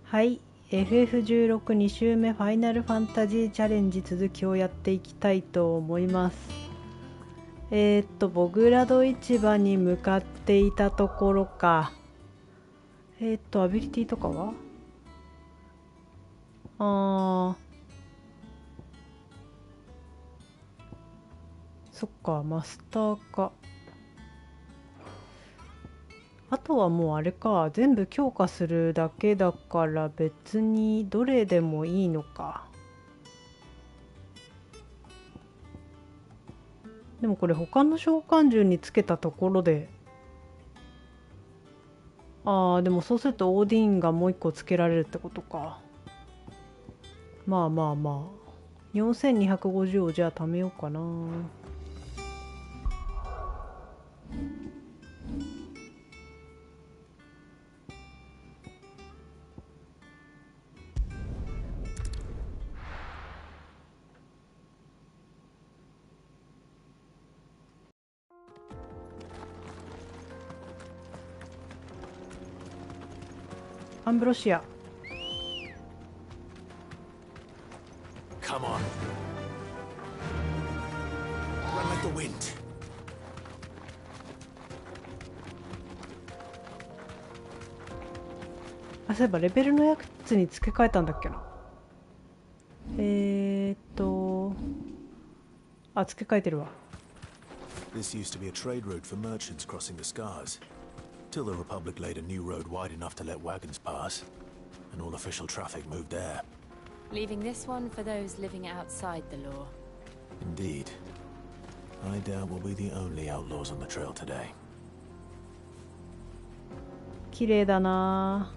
はい、FF162 周目ファイナルファンタジーチャレンジ続きをやっていきたいと思います。ボグラド市場に向かっていたところか。アビリティとかはそっか、マスターか。あとはもうあれか、全部強化するだけだから別にどれでもいいのか。でもこれ他の召喚獣につけたところで、でもそうするとオーディンがもう一個つけられるってことか。まあまあまあ、4250をじゃあ貯めようかな。アンブロシア。Come on. Run like the wind. そういえばレベルのやつに付け替えたんだっけな。付け替えてるわ。This used to be a trade route for merchants crossing the scars, till the Republic laid a new road wide enough to let wagons pass, and all official traffic moved there. Leaving this one for those living outside the law. Indeed. I doubt we'll be the only outlaws on the trail today. 綺麗だな。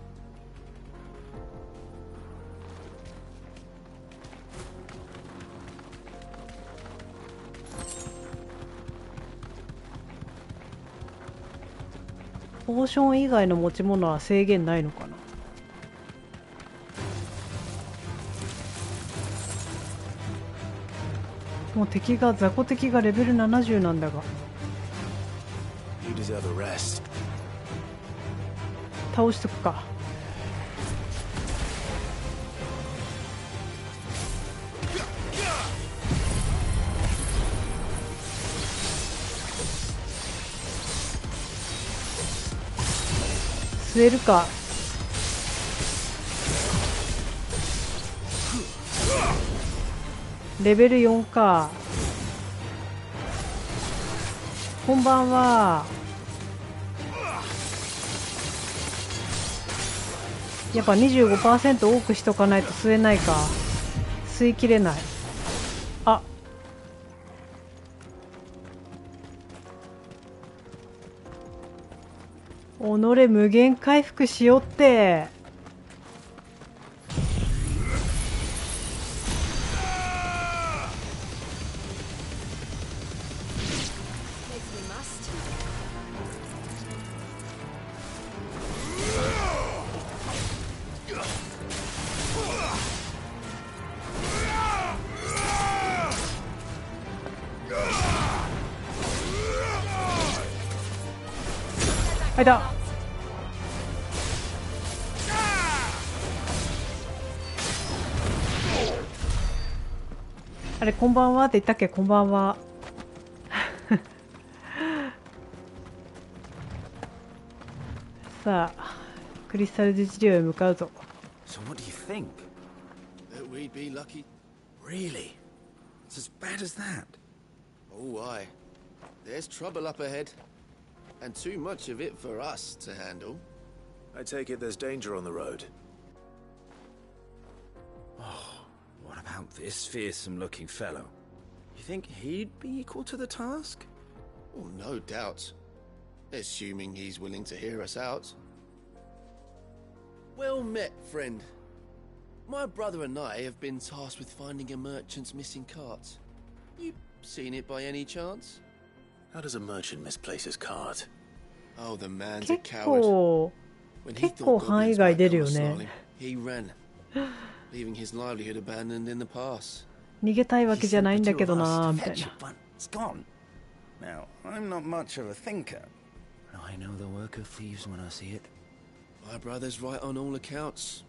ポーション以外の持ち物は制限ないのかな。もう雑魚敵がレベル70なんだが。You deserve a rest. 倒しとくか。吸えるか。レベル4か。こんばんは。やっぱ 25% 多くしとかないと吸えないか。吸い切れない。己無限回復しよって。あいた。あれ、こんばんはって言ったっけ。こんばんは。さあ、クリスタル自治領へ向かうぞ。So what do you think? That we'd be lucky? Really? It's as bad as that? Oh, aye. There's trouble up ahead. And too much of it for us to handle. I take it there's danger on the road. this fearsome-looking fellow. You think he'd be equal to the task? Oh, no doubt. Assuming he's willing to hear us out. Well met, friend. My brother and I have been tasked with finding a merchant's missing cart. You seen it by any chance? How does a merchant misplace his cart? Oh, the man's a 結 coward. 構 When he 結構 thought 範囲 goblins 外 might 出る come よ a ね。 snarling, he ran, leaving his livelihood abandoned in the pass. 逃げたいわ He けじゃ sent ないん the だけ two ど of us な to みたい fetch な。 it, but it's gone. Now, I'm not much of a thinker. I know the work of thieves when I see it. My brother's right on all accounts.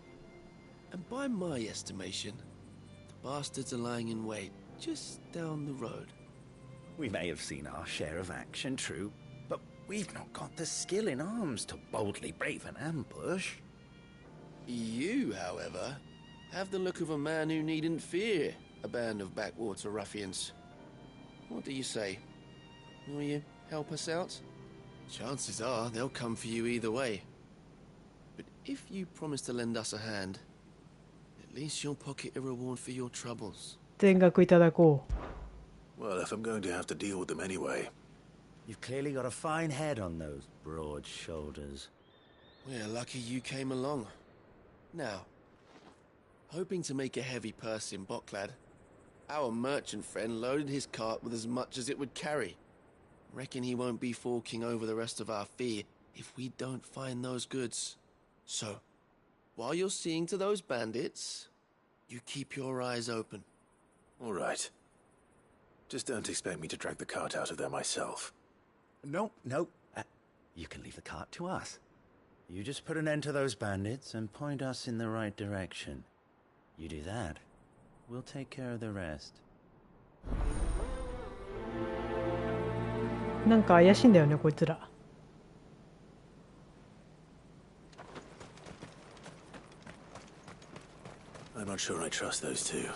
And by my estimation, the bastards are lying in wait just down the road. We may have seen our share of action, true, but we've not got the skill in arms to boldly brave an ambush. You, however, have the look of a man who needn't fear a band of backwater ruffians. What do you say? Will you help us out? Chances are they'll come for you either way. But if you promise to lend us a hand, at least you'll pocket a reward for your troubles. 全額いただこ Well, if I'm going to have to deal with them anyway. You've clearly got a fine head on those broad shoulders. We're lucky you came along. Now, hoping to make a heavy purse in Boklad, our merchant friend loaded his cart with as much as it would carry. Reckon he won't be forking over the rest of our fee if we don't find those goods. So, while you're seeing to those bandits, you keep your eyes open. All right. Just don't expect me to drag the cart out of there myself. No. You can leave the cart to us. You just put an end to those bandits and point us in the right direction. You do that, we'll take care of the rest. う。なんか怪しいんだよねこいつら。I'm not sure I trust those two.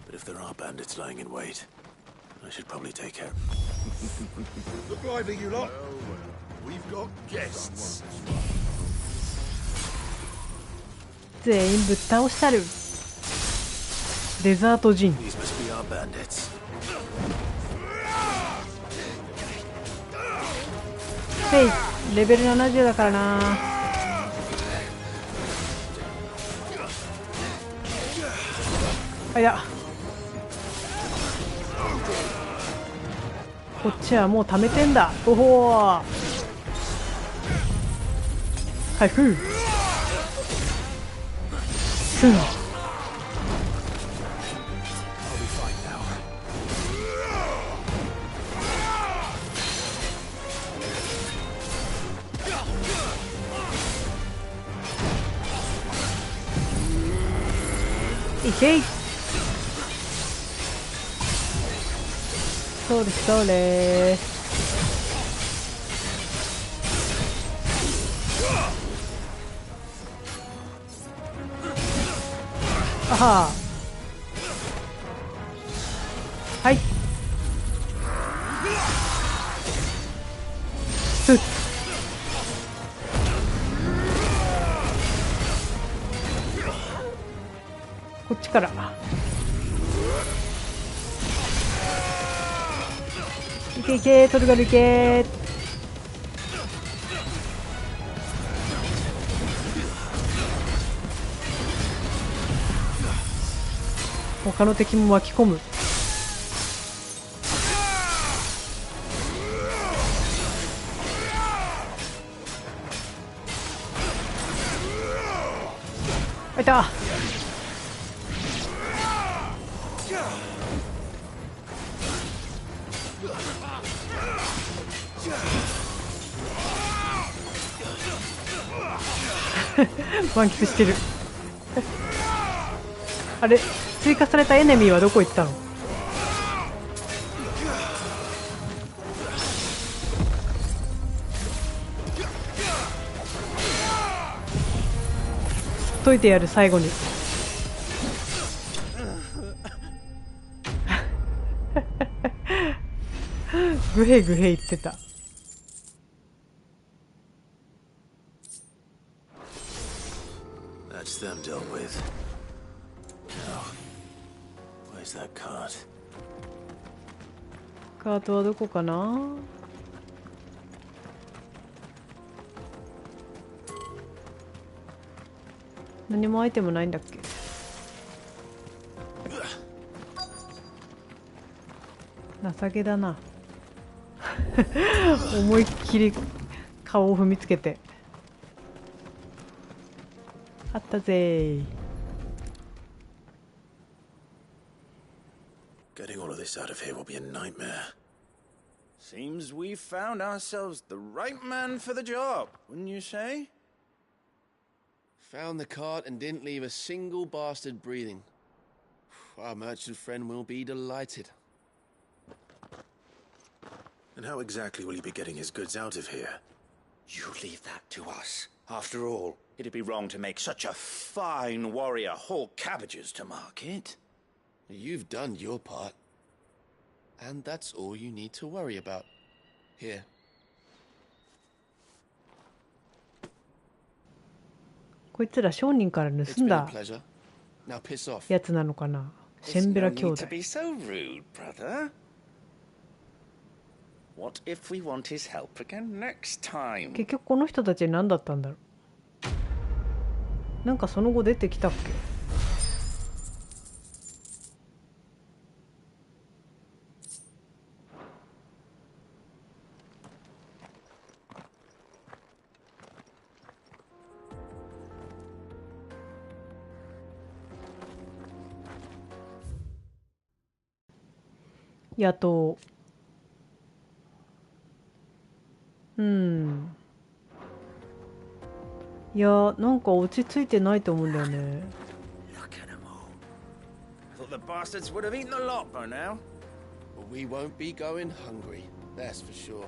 But if there are bandits lying in wait, I should probably take care. Look lively, you lot. We've got guests. 全員ぶっ倒したる。デザートジン。 These must be our bandits. ヘイ、レベル70だからな。あ、いや。こっちはもう貯めてんだ。おほー。開封。スン。いけい。そうですそうです。あはー。はい。スッ。こっちから。いけいけ、トルガルいけ。他の敵も巻き込む。あいた。満喫してる。あれ、追加されたエネミーはどこ行ったの？解いてやる最後に。グヘグヘ言ってた。That's them dealt with. Now, Where's that cart? カートはどこかな。何もアイテムないんだっけ。情けだな。思いっきり顔を踏みつけて。あったぜー。Getting all of this out of here will be a nightmare. Seems we found ourselves the right man for the job, wouldn't you say? Found the cart and didn't leave a single bastard breathing. Our merchant friend will be delighted. And how exactly will he be getting his goods out of here? You leave that to us. After all, it'd be wrong to make such a fine warrior haul cabbages to market. You've done your part. And that's all you need to worry about. Here. こいつら商人から It's 盗ん been a だ pleasure. Now piss off. やつなのかな。シェンベラ兄弟。 to be so rude, brother. What if we want his help again next time? 結局この人たち何だったんだろう。なんかその後出てきたっけ。野党。いや、なんか落ち着いてないと思うんだよね。 Look at them all. I thought the bastards would have eaten a lot by now. But we won't be going hungry. That's for sure.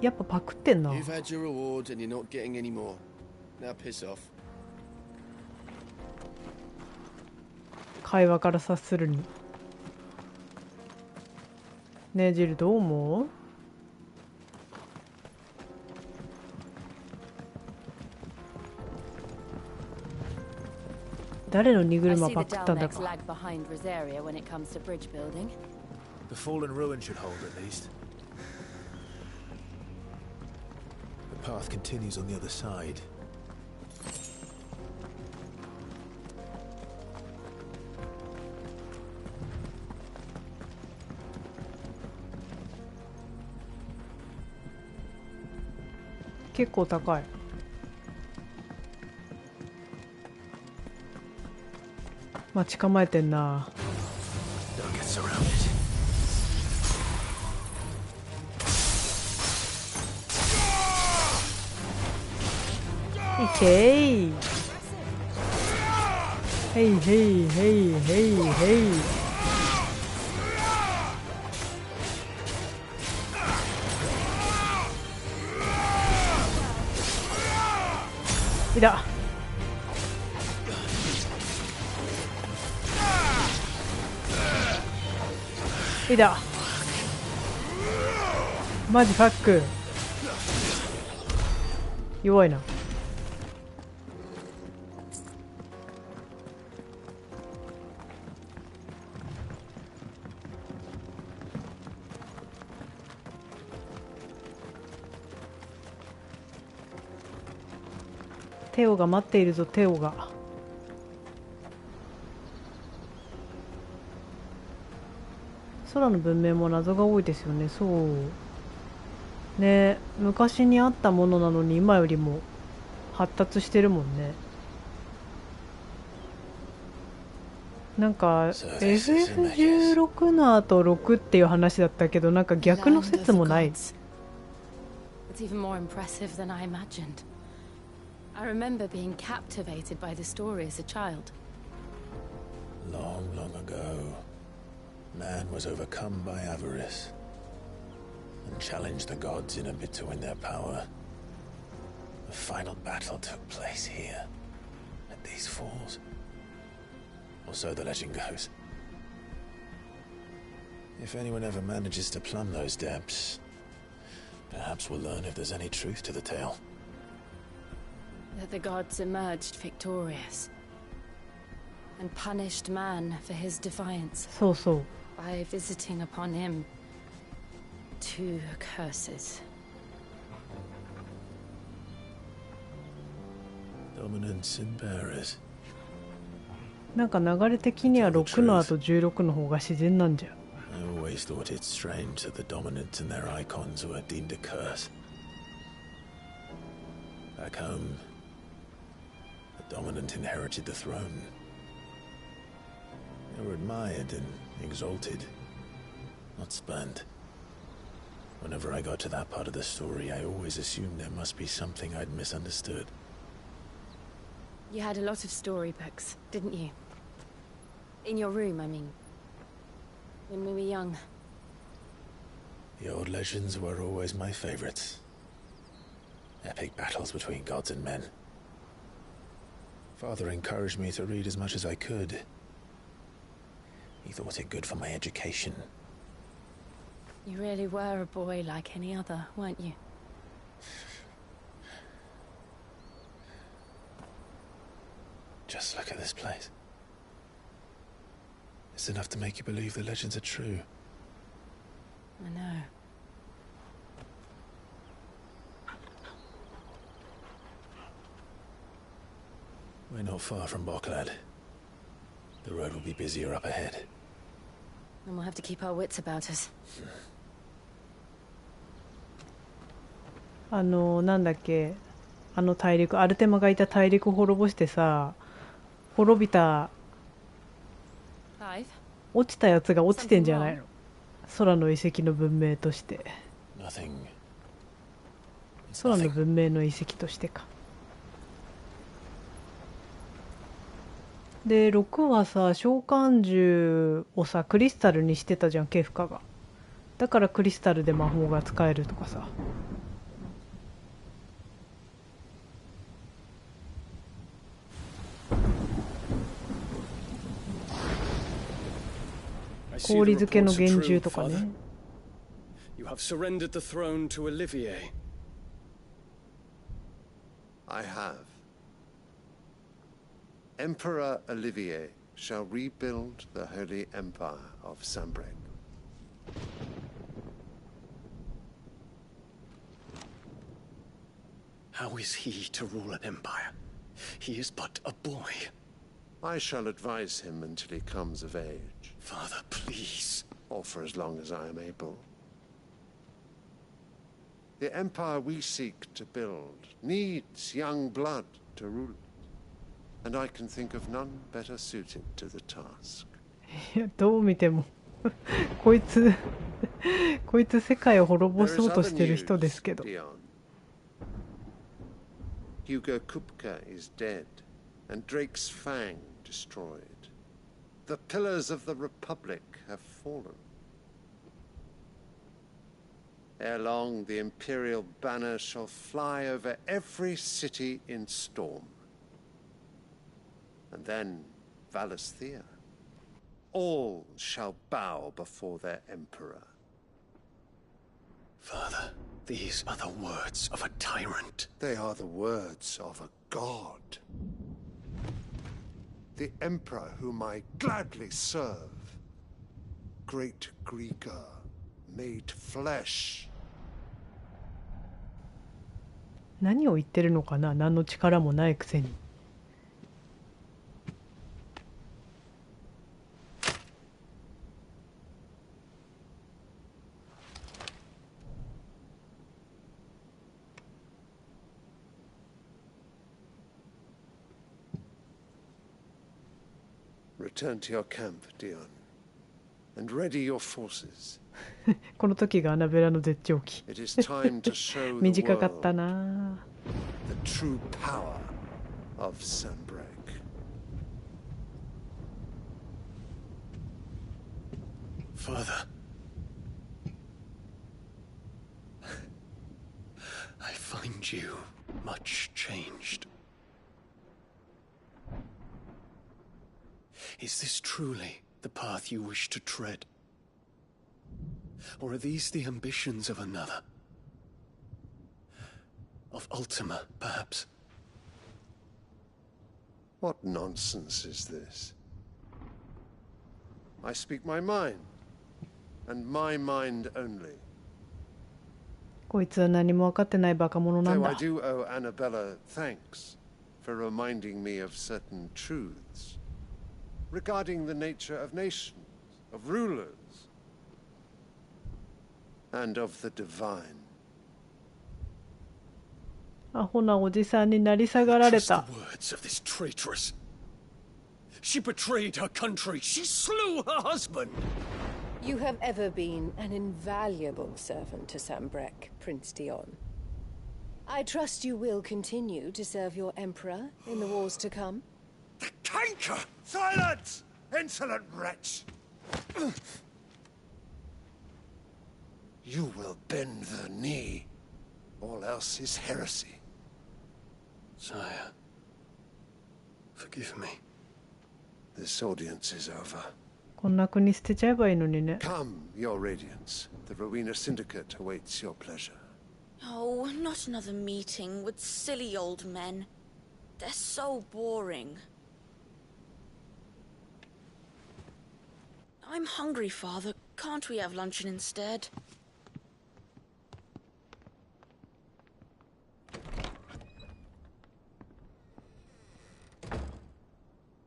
やっぱパクってんな。 You've had your reward and you're not getting any more. Now piss off. 会話から察するに。ねえジルどう思う？誰の荷車パクったんだか。 lag behind Rosaria when it comes to bridge building. The fallen ruin should hold at least. The path continues on the other side.「結構高い。待ち構えてんな。 Don't get surrounded. いけい。へいへいへいへいへい。いだ。いだ。マジファック。弱いな。テオが待っているぞ。テオが。空の文明も謎が多いですよね。そうね。昔にあったものなのに今よりも発達してるもんね。なんか FF16 の後6っていう話だったけど、なんか逆の説もない。 It's even more impressive than I imagined. I remember being captivated by the story as a child. Long, long ago, man was overcome by avarice and challenged the gods in a bid to win their power. The final battle took place here, at these falls. Or so the legend goes. If anyone ever manages to plumb those depths, perhaps we'll learn if there's any truth to the tale. That the gods emerged victorious. and punished man for his defiance そうそう。 by visiting upon him two curses. Dominants and bearers. なんか流れ的には6の後16の方が自然なんじゃ。I always thought it strange that the dominants and their icons were deemed a curse. Back home, the dominant inherited the throne. They were admired and exalted, not spurned. Whenever I got to that part of the story, I always assumed there must be something I'd misunderstood. You had a lot of storybooks, didn't you? In your room, I mean. When we were young. The old legends were always my favorites. Epic battles between gods and men. Father encouraged me to read as much as I could. He thought it good for my education. You really were a boy like any other, weren't you? Just look at this place. It's enough to make you believe the legends are true. I know. We're not far from Boklad. The road will be busier up ahead. And we'll have to keep our wits about us. なんだっけ、大陸、アルテマがいた大陸滅ぼしてさ、滅びた、落ちたやつが落ちてんじゃないの？空の遺跡の文明として。空の文明の遺跡としてか。で、6はさ、召喚獣をさ、クリスタルにしてたじゃん、ケフカが。だからクリスタルで魔法が使えるとかさ。氷漬けの幻獣とかね。You have surrendered the throne to Olivier. I have. Emperor Olivier shall rebuild the Holy Empire of Sanbreque. How is he to rule an empire? He is but a boy. I shall advise him until he comes of age. Father, please. Or for as long as I am able. The empire we seek to build needs young blood to rule it. And I can think of none better suited to the task. いや、どう見てもこいつ世界を滅ぼそうとしてる人ですけど。Hugo Kupka is dead, and Drake's Fang destroyed. The pillars of the Republic have fallen. Ere long, the Imperial banner shall fly over every city in storm. And then, Valisthea. All shall bow before their emperor. Father, these are the words of a tyrant. They are the words of a god. The emperor whom I gladly serve. Great Greeker, made flesh. 何を言ってるのかな、何の力もないくせに。Return to your camp, Dion, and ready your forces. この時がアナベラの絶頂期。 It is time to show the 短かっ world たな。 the true power of Sanbreque. Father. I find you much changed. Is this truly the path you wish to tread? Or are these the ambitions of another? Of Ultima, perhaps? What nonsense is this? I speak my mind, and my mind only. こいつは何も分かってないバカ者なん Though だ I。do owe Annabella thanks for reminding me of certain truths regarding the nature of nations, of rulers, and of the divine. アホなおじさんになり下がられ Trust た。 the words of this traitress. She betrayed her country. She slew her husband. You have ever been an invaluable servant to Sambrek, Prince Dion. I trust you will continue to serve your emperor in the wars to come. The canker! Silence, insolent wretch! You will bend the knee. All else is heresy. Sire, forgive me. This audience is over. こんな国捨てちゃえばいいのにね。 Come, your radiance. The Rowena Syndicate awaits your pleasure. Oh, not another meeting with silly old men. They're so boring. I'm hungry, Father. Can't we have luncheon instead?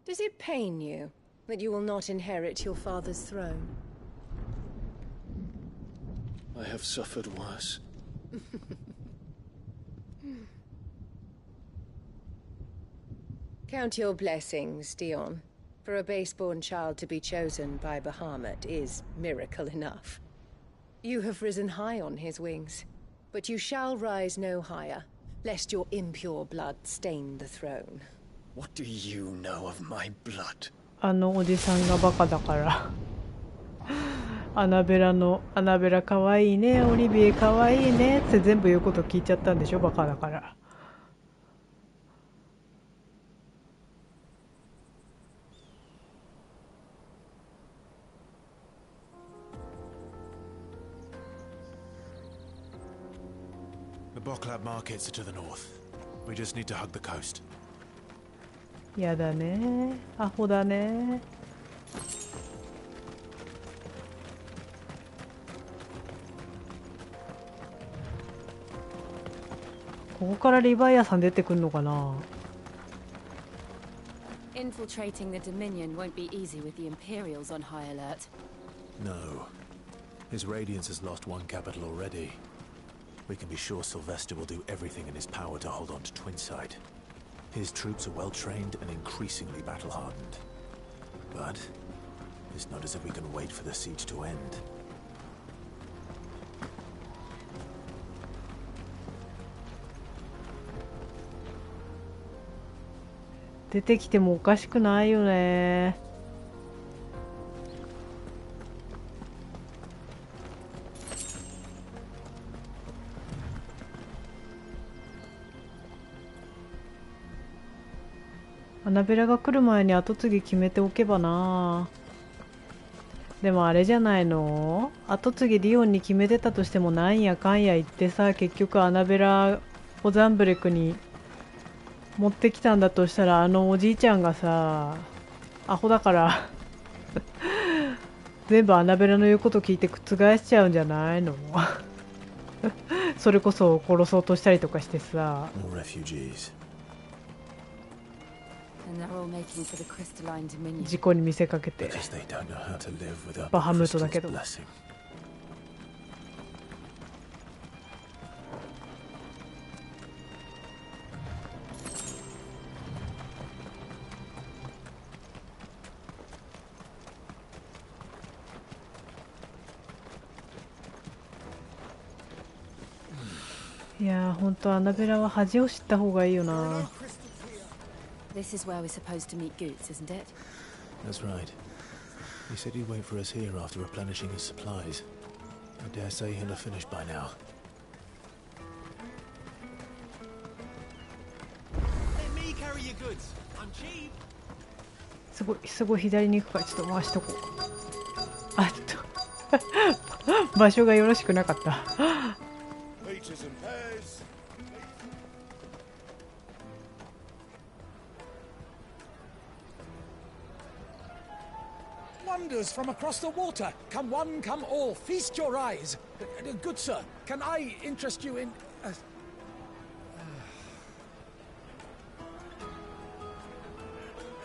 Does it pain you that you will not inherit your father's throne? I have suffered worse. Count your blessings, Dion. For a base-born child to be chosen by Bahamut is miracle enough. You have risen high on his wings, but you shall rise no higher, lest your impure blood stain the throne. What do you know of my blood? あのおじさんがバカだから。アナベラかわいいね、オリビエかわいいねって全部言うこと聞いちゃったんでしょ、バカだから。The Boklab markets are to the north. We just need to hug the coast. やだね、アホだね。ここからリヴァイアさん出てくるのかな。 Infiltrating the Dominion won't be easy with the Imperials on high alert. No. His Radiance has lost one capital already. We can be sure Sylvester will do everything in his power to hold on to Twinside. His troops are well trained and increasingly battle-hardened. But it's not as if we can wait for the siege to end. 出てきてもおかしくないよね。アナベラが来る前に後継ぎ決めておけばな。でもあれじゃないの？後継ぎリオンに決めてたとしてもなんやかんや言ってさ、結局アナベラをザンブレクに持ってきたんだとしたら、あのおじいちゃんがさ、アホだから全部アナベラの言うこと聞いて覆しちゃうんじゃないの？それこそ殺そうとしたりとかしてさ。 More refugees. And they're all making for the crystalline Dominion. 事故に見せかけて Because they don't know how to live without the バハムートだ crystal's けど。 blessing. いやー、ほんとアナベラは恥を知った方がいいよな。 This is where we're supposed to meet Goots, isn't it? That's right. He said he'd wait for us here after replenishing his supplies. I dare say he'll have finished by now. Let me carry your goods. I'm cheap. すごい左に行くからちょっと回しとこう。あ、ちょっと場所がよろしくなかった。 Peaches and pears. wonders from across the water. Come one, come all, feast your eyes. Good sir, can I interest you in...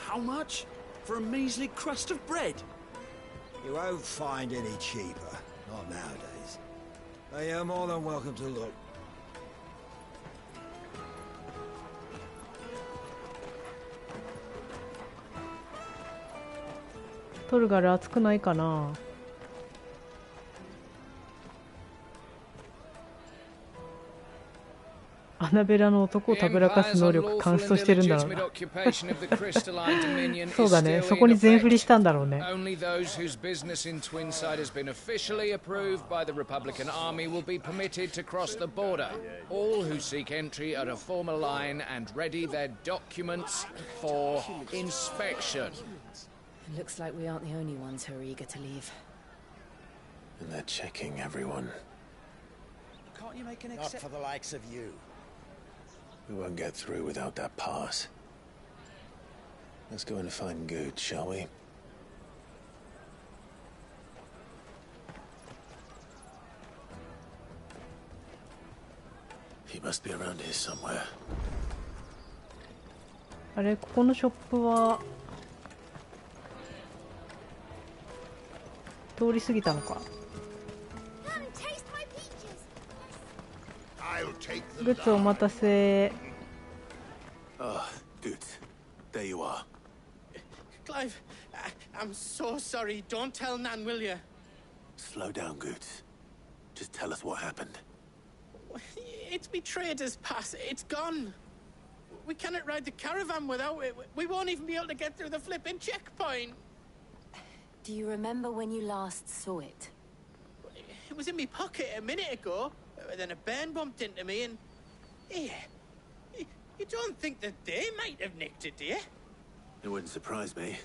How much? For a measly crust of bread? You won't find any cheaper. Not nowadays. But you're more than welcome to look.トルガル熱くないかな。アナベラの男をたぶらかす能力カンストしてるんだろうな。そうだね、そこに全振りしたんだろうね。Only those whose business in Twinside has been officially approved by the Republican Army will be permitted to cross the border. All who seek entry are to form a line and ready their documents for inspection. It looks like we aren't the only ones who are eager to leave. And they're checking everyone. Can't you make an Not for the likes of you. We won't get through without that pass. Let's go and find Good, shall we? He must be around here somewhere. あれ、ここのショップは通り過ぎたのか。グッズお待たせ。Ah, good. There you are. Clive, I'm so sorry. Don't tell Nan, will you? Slow down, Goods. Just tell us what happened. It's betrayed us, Pass. It's gone. We cannot ride the caravan without it. We won't even be able to get through the flipping checkpoint. Do you remember when you last saw it? It was in my pocket a minute ago. Then a band bumped into me and... Hey, you don't think that they might have nicked it, do you? It wouldn't surprise me.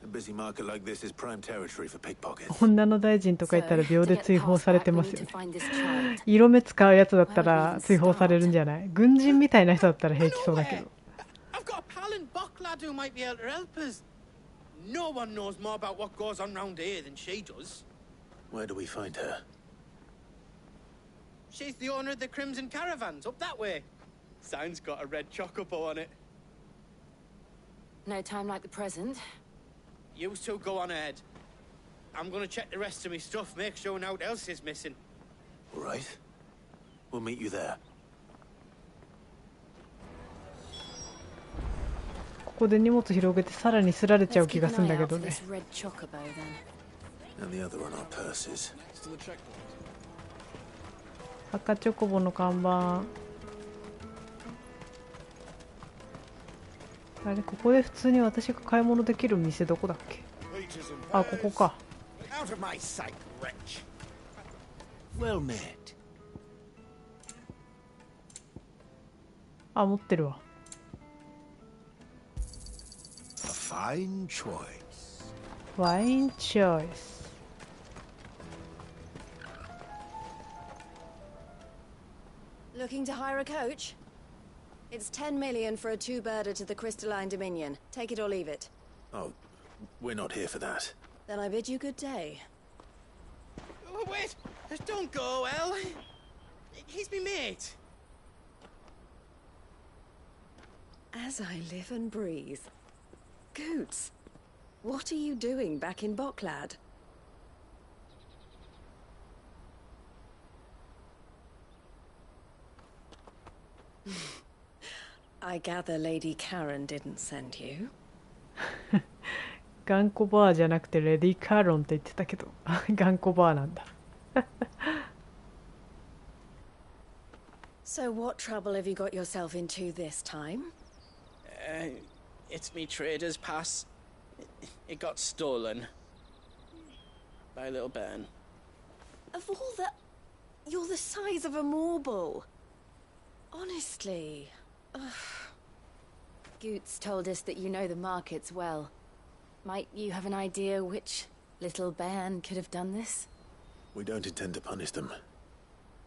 A busy market like this is prime territory for pickpockets. 女の大臣とか言ったら秒で追放されてますよね。色目使うやつだったら追放されるんじゃない？軍人みたいな人だったら平気そうだけど。I've got a pal in Bocklad who might be able to help us. No one knows more about what goes on round here than she does. Where do we find her? She's the owner of the Crimson Caravans, up that way. Sign's got a red chocobo on it. No time like the present. You two go on ahead. I'm gonna check the rest of my stuff, make sure nothing else is missing. All right. We'll meet you there. ここで荷物広げてさらにすられちゃう気がするんだけどね。And the other on our purses. 赤チョコボの看板。あれ、ここで普通に私が買い物できる店どこだっけ？あ、ここか。あ、持ってるわ。Fine choice. Fine choice. Looking to hire a coach? It's 10 million for a two-birder to the Crystalline Dominion. Take it or leave it. Oh, we're not here for that. Then I bid you good day. Oh, wait! Don't go, El. He's me mate. As I live and breathe. Goots, what are you doing back in Bocklad? I gather Lady Karen didn't send you. 頑固バーじゃなくてレディー・カーロンって言ってたけど頑固バーなんだ。So what trouble have you got yourself into this time? It's me trader's pass. It got stolen. By a little bairn. Of all the... You're the size of a marble. Honestly. Ugh. Goots told us that you know the markets well. Might you have an idea which little bairn could have done this? We don't intend to punish them.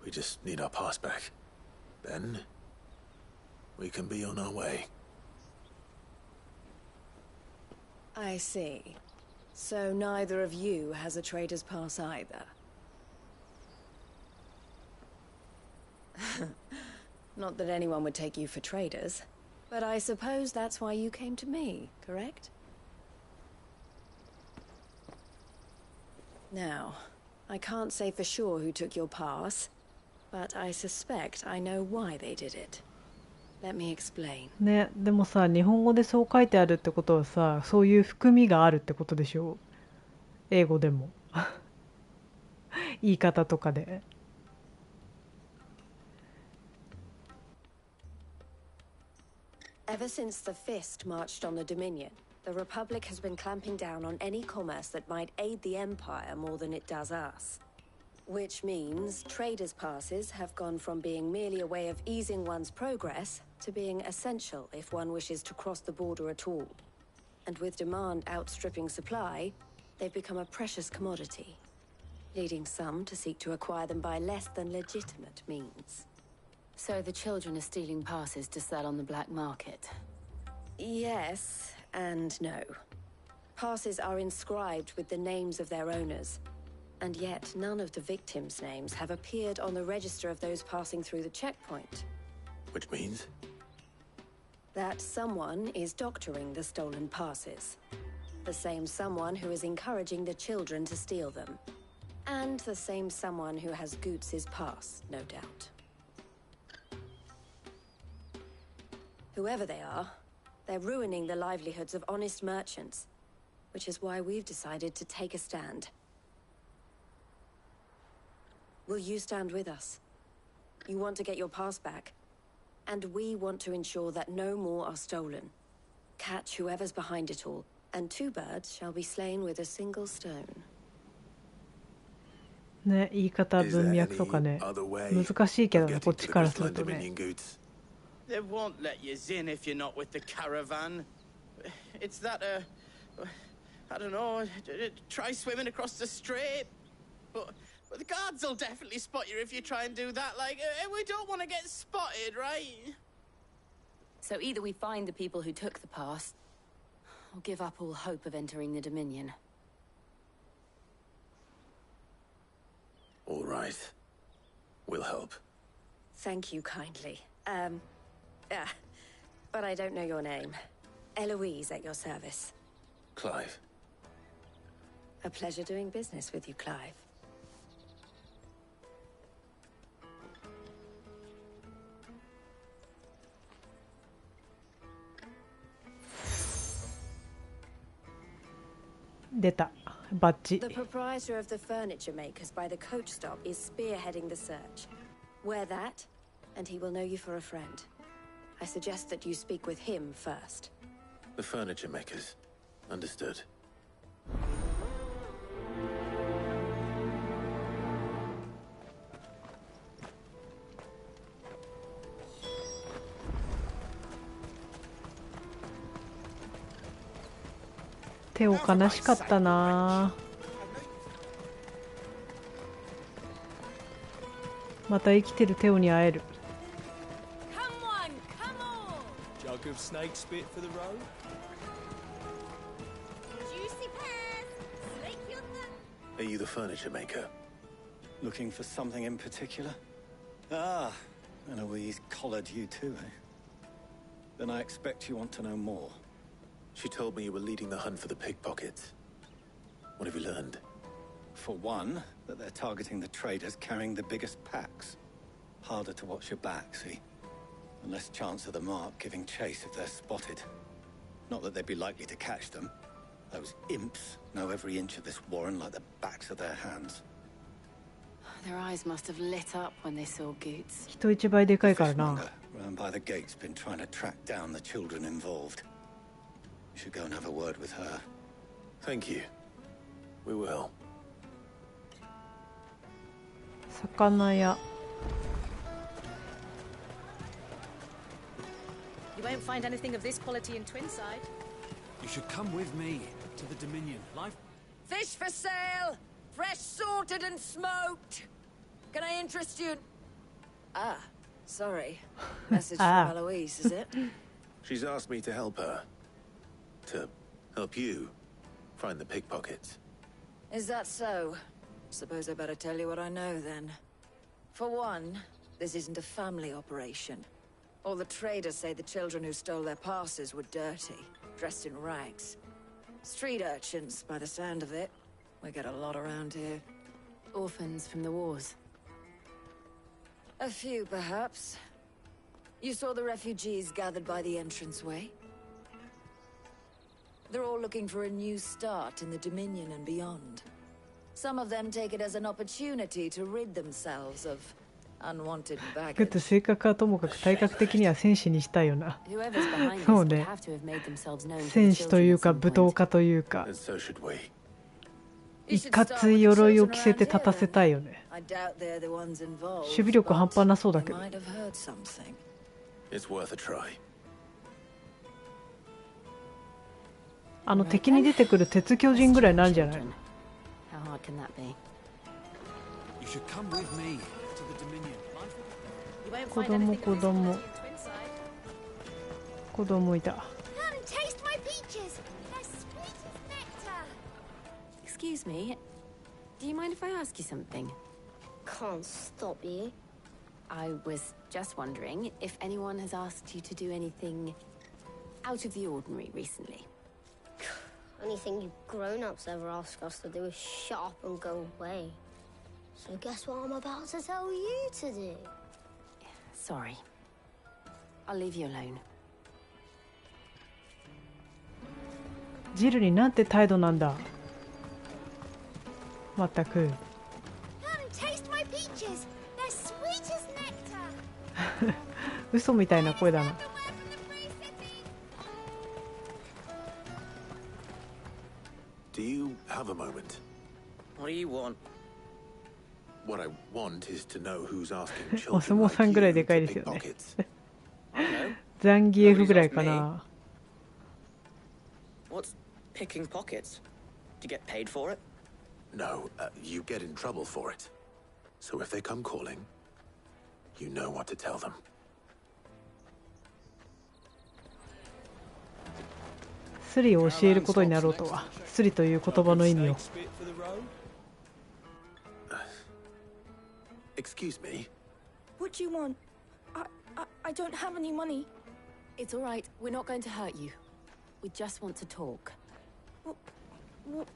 We just need our pass back. Then we can be on our way. I see. So neither of you has a trader's pass either. Not that anyone would take you for traders, but I suppose that's why you came to me, correct? Now, I can't say for sure who took your pass, but I suspect I know why they did it. Let me explain. ね、でもさ、日本語でそう書いてあるってことはさ、そういう含みがあるってことでしょ。英語でも言い方とかで。Ever since the Fist marched on the Dominion, the Republic has been clamping down on any commerce that might aid the Empire more than it does us. Which means traders' passes have gone from being merely a way of easing one's progress to being essential if one wishes to cross the border at all. And with demand outstripping supply, they've become a precious commodity, leading some to seek to acquire them by less than legitimate means. So the children are stealing passes to sell on the black market? Yes and no. Passes are inscribed with the names of their owners, and yet none of the victims' names have appeared on the register of those passing through the checkpoint. Which means? That someone is doctoring the stolen passes. The same someone who is encouraging the children to steal them. And the same someone who has Goots's pass, no doubt. Whoever they are, they're ruining the livelihoods of honest merchants, which is why we've decided to take a stand. Will you stand with us? You want to get your pass back, and we want to ensure that no more are stolen. Catch whoever's behind it all, and 2 birds shall be slain with a single stone. ね、言い方、文脈とかね、難しいけどね、こっちからするとね。They won't let you in if you're not with the caravan. It's that, I don't know, try swimming across the strait. But the guards will definitely spot you if you try and do that. Like, we don't want to get spotted, right? So either we find the people who took the pass, or give up all hope of entering the Dominion. All right. We'll help. Thank you kindly. But I don't know your name. Eloise at your service. Clive. A pleasure doing business with you, Clive. Deta. バッジ。 The proprietor of the furniture makers by the coach stop is spearheading the search. Wear that, and he will know you for a friend. I suggest that you speak with him first. The furniture makers. Understood. Teo悲しかったな。また生きてるテオに会える。Jug of snake spit for the road? Juicy pears! Slake your thumb! Are you the furniture maker? Looking for something in particular? Ah, Eloise collared you too, eh? Then I expect you want to know more. She told me you were leading the hunt for the pickpockets. What have you learned? For one, that they're targeting the traders carrying the biggest packs. Harder to watch your back, see? And less chance of the mark giving chase if they're spotted. Not that they'd be likely to catch them. Those imps know every inch of this warren like the backs of their hands. Their eyes must have lit up when they saw Goots. 人一倍でかいからな。 Round by the gate's been trying to track down the children involved. You should go and have a word with her. Thank you. We will. 魚屋。 You won't find anything of this quality in Twinside. You should come with me to the Dominion. Life. Fish for sale! Fresh sorted and smoked! Can I interest you? Ah, sorry. Message from Eloise, is it? She's asked me to help her. To help you. Find the pickpockets. Is that so? Suppose I better tell you what I know then. For one, this isn't a family operation. All the traders say the children who stole their passes were dirty, dressed in rags. Street urchins, by the sound of it. We get a lot around here. Orphans from the wars. A few, perhaps. You saw the refugees gathered by the entranceway? They're all looking for a new start in the Dominion and beyond. Some of them take it as an opportunity to rid themselves of unwanted だっ baggage. て性格はともかく体格的には戦士にしたいよな。 Whoever's behind this そう would ね。 have to have made themselves known to the 戦士という children か at some 武闘 point. 家というか、 And so should we. いかつい鎧を着せて立たせたいよね。 I doubt they're the ones involved. 守備力半端なそうだ They けど。 might have heard something. It's worth a try. 敵に出てくる鉄巨人ぐらいなんじゃないの？ How hard can that be? You should come with me to the Dominion. You won't 子 find 供 anything 子 of this 供 quality in Twinside. 子供いた。 Come taste my peaches. They're sweet as nectar. Excuse me. Do you mind if I ask you something? Can't stop you. I was just wondering if anyone has asked you to do anything out of the ordinary recently. Anything you grown-ups ever ask us to do is shut up and go away. So guess what I'm about to tell you to do? Sorry. I'll leave you alone. ジルになんて態度なんだ。まったく。 Come taste my peaches. They're sweet as nectar. 嘘みたいな声だな。 Do you have a moment? What do you want? What I want is to know who's asking お children 相撲 like さんぐらい you でかい to ですよね。 pickpockets. I know. ザンギエフぐらいかな。 What's picking pockets? Do you get paid for it? No, you get in trouble for it. So if they come calling, you know what to tell them. スリを教えることになろうとは。スリという言葉の意味を。 Snake spit for the road? Excuse me? What do you want? I don't have any money. It's all right. We're not going to hurt you. We just want to talk.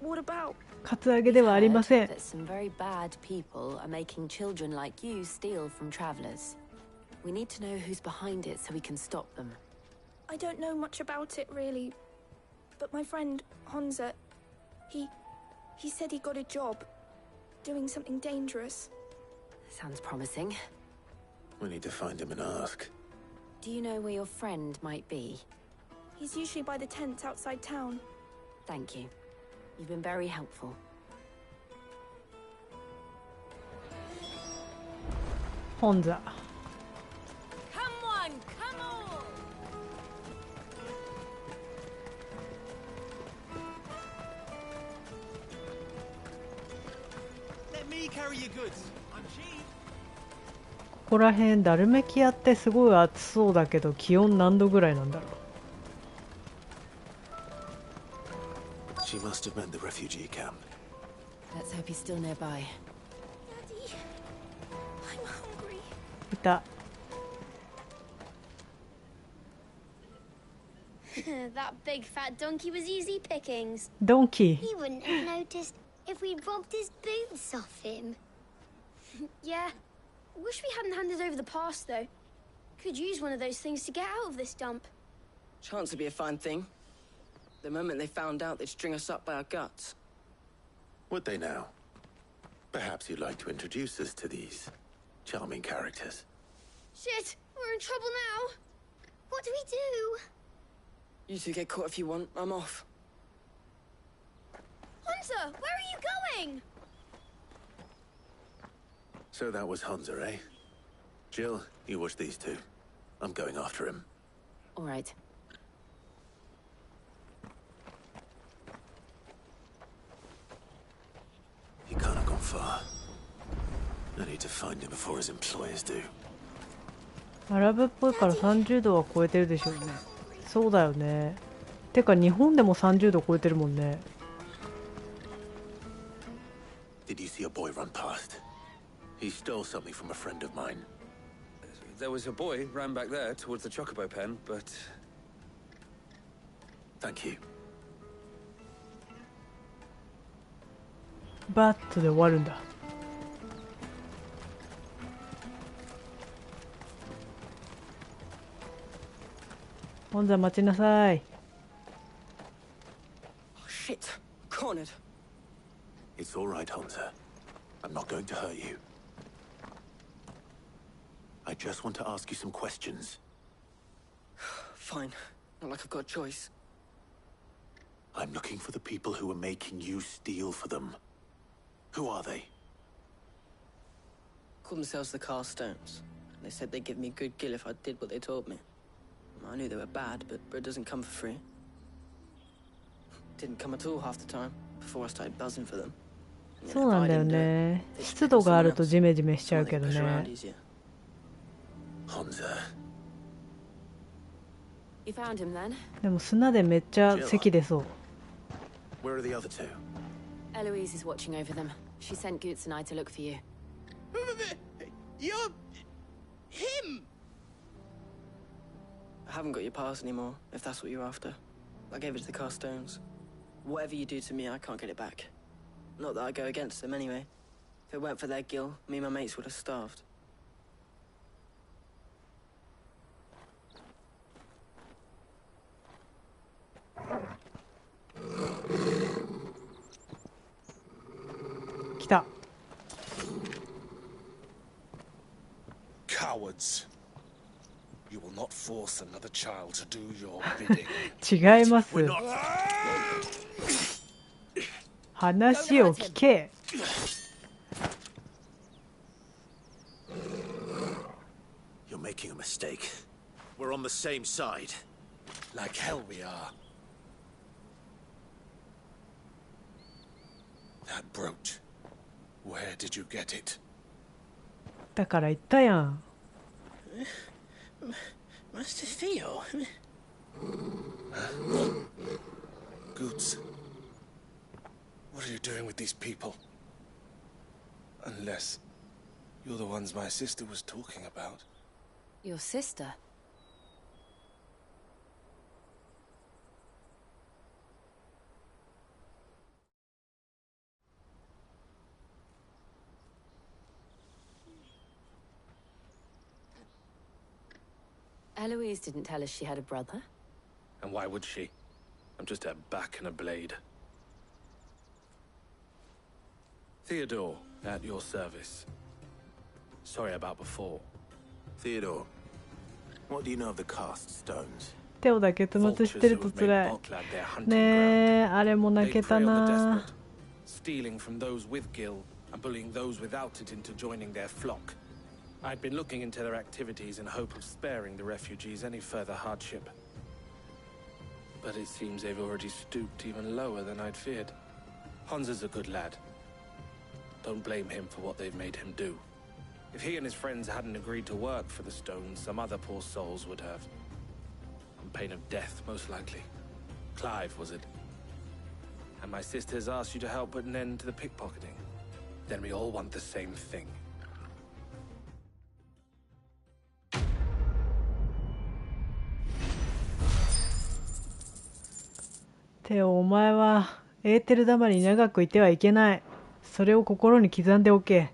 What about? カツアゲではありません。 That some very bad people are making children like you steal from travelers. We need to know who's behind it so we can stop them. I don't know much about it really, but my friend Honza, he said he got a job doing something dangerous. Sounds promising. We need to find him and ask. Do you know where your friend might be? He's usually by the tents outside town. Thank you. You've been very helpful. 本座。 Come on, come on! Let me carry your goods. I'm cheap. ここら辺ダルメキアってすごい暑そうだけど気温何度ぐらいなんだろう。 She must have meant the refugee camp. Let's hope he's still nearby. Daddy, I'm hungry. いた。 That big fat donkey was easy pickings. ドンキー。 He wouldn't have noticed if we'd robbed his boots off him. Yeah. Wish we hadn't handed over the pass, though. Could use one of those things to get out of this dump. Chance to be a fine thing. The moment they found out, they'd string us up by our guts. Would they now? Perhaps you'd like to introduce us to these charming characters. Shit, we're in trouble now. What do we do? You two get caught if you want. I'm off. Hunter, where are you going? So that was Hunza, eh? Jill, you watch these two. I'm going after him. All right. He can't have gone far. I need to find him before his employers do. アラブっぽいから30度は超えてるでしょうね。そうだよね。てか日本でも30度超えてるもんね。Did you see a boy run past? He stole something from a friend of mine. There was a boy ran back there towards the chocobo pen, but... Thank you. バットで終わるんだ。ホンザ待ちなさい。Shit. Cornered. It's all right, Honza. I'm not going to hurt you. I just want to ask you some questions. Fine. Not like I've got a choice. I'm looking for the people who are making you steal for them. Who are they? Called themselves the Carstones. They said they'd give me a good gill if I did what they told me. I knew they were bad, but bread doesn't come for free. Didn't come at all half the time, before I started buzzing for them. そうなんだよね。湿度があるとジメジメしちゃうけどね。You found him then? でも砂でめっちゃ咳出そう。Where are the other two? Eloise is watching over them. She sent Goots and I to look for you. You're... him! I haven't got your pass anymore, if that's what you're after. I gave it to the Carstones. Whatever you do to me, I can't get it back. Not that I go against them anyway. If it weren't for their gill, me and my mates would have starved. Cowards. You will not force another child to do your bidding. 違います。話を聞け。You're making a mistake. We're on the same side. Like hell we are. That brooch. Where did you get it? だから言ったやん。Master Theo. Goots. What are you doing with these people? Unless you're the ones my sister was talking about. Your sister? Eloise didn't tell us she had a brother. And why would she? I'm just a back and a blade. Theodore, at your service. Sorry about before. Theodore, what do you know of the cast stones? テオだけ結末してると辛い。ねえ、あれも泣けたな。 Stealing from those with gill and bullying those without it into joining their flock. I'd been looking into their activities in hope of sparing the refugees any further hardship. But it seems they've already stooped even lower than I'd feared. Honza's a good lad. Don't blame him for what they've made him do. If he and his friends hadn't agreed to work for the stones, some other poor souls would have. On pain of death, most likely. Clive, was it? And my sisters asked you to help put an end to the pickpocketing. Then we all want the same thing. テオ、お前はエーテルダマに長くいてはいけない。それを心に刻んでおけ。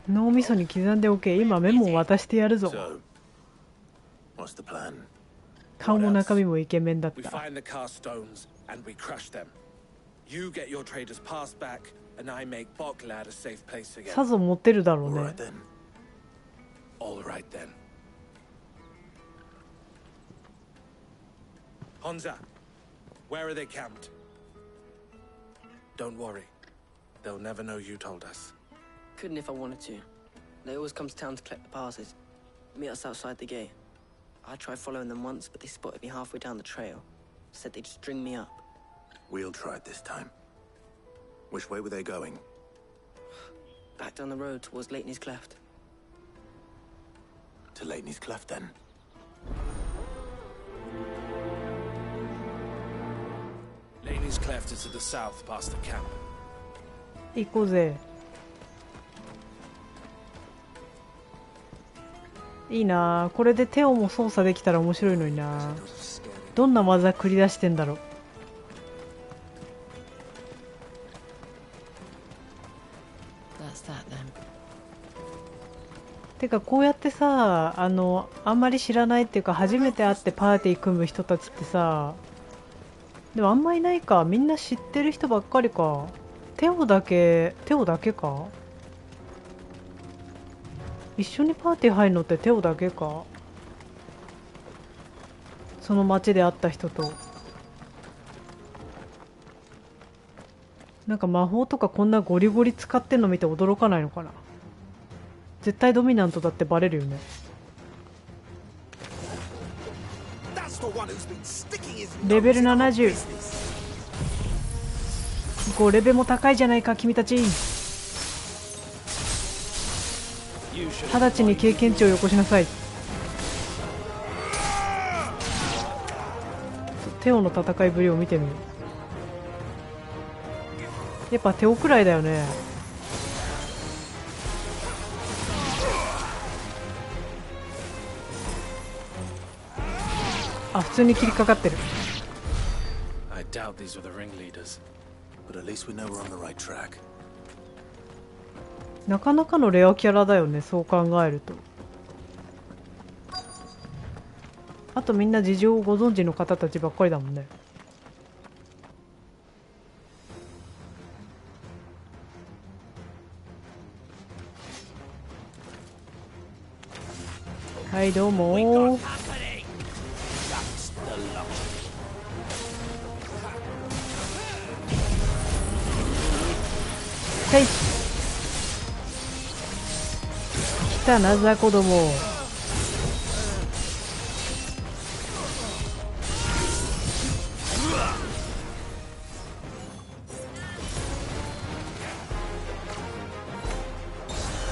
脳みそに刻んでおけ。今メモを渡してやるぞ。顔も中身もイケメンだった。さぞ持ってるだろうね。Honza, where are they camped? Don't worry. They'll never know you told us. Couldn't if I wanted to. They always come to town to collect the passes. Meet us outside the gate. I tried following them once, but they spotted me halfway down the trail. Said they'd string me up. We'll try it this time. Which way were they going? Back down the road towards Leighton's Cleft. To Leighton's Cleft, then? Leighton's village cleft is to the south past the camp. 行こうぜ。いいなあ、これでテオも操作できたら面白いのにな。どんな技繰り出してんだろう。てかこうやってさ、あんまり知らないっていうか初めて会ってパーティー組む人たちってさ、でもあんまいないか。みんな知ってる人ばっかりか。テオだけか。一緒にパーティー入るのってテオだけか。その街で会った人と。なんか魔法とかこんなゴリゴリ使ってんの見て驚かないのかな。絶対ドミナントだってバレるよね。レベル70。5レベルも高いじゃないか君たち。直ちに経験値をよこしなさい。テオの戦いぶりを見てみる。やっぱテオくらいだよね。あ、普通に切りかかってる。I doubt these were the ringleaders, but at least we know we're on the right track. なかなかのレアキャラだよね、そう考えると。あとみんな事情をご存知の方たちばっかりだもんね。はいどうもー。はい、来たなザ子供。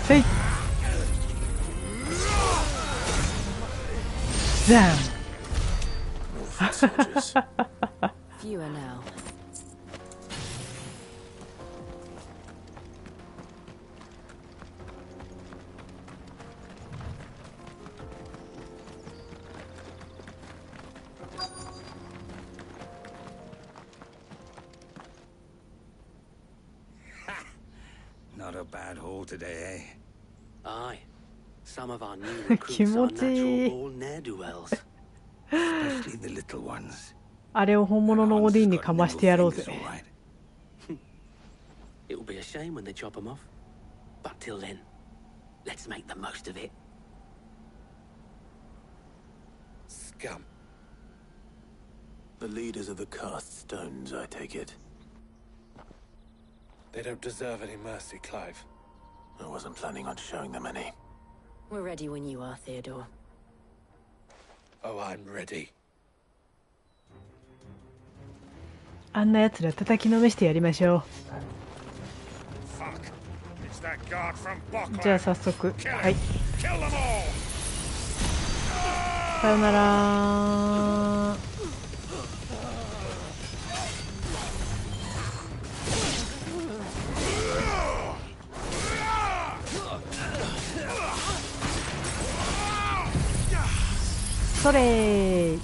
はい、ザン。Fewer now. Not a bad haul today, eh? Aye. Some of our new recruits are natural born ne'er-do-wells. Especially the little ones. あれを本物のオディンにかましてやろうぜ。It'll be a shame when they chop them off. But till then, let's make the most of it. Scum. The leaders of the cast stones, I take it. They don't deserve any mercy, Clive. I wasn't planning on showing them any. We're ready when you are, Theodore. Oh, I'm ready. あんな奴ら叩きのめしてやりましょう。じゃあ早速、はい。さよなら。それー。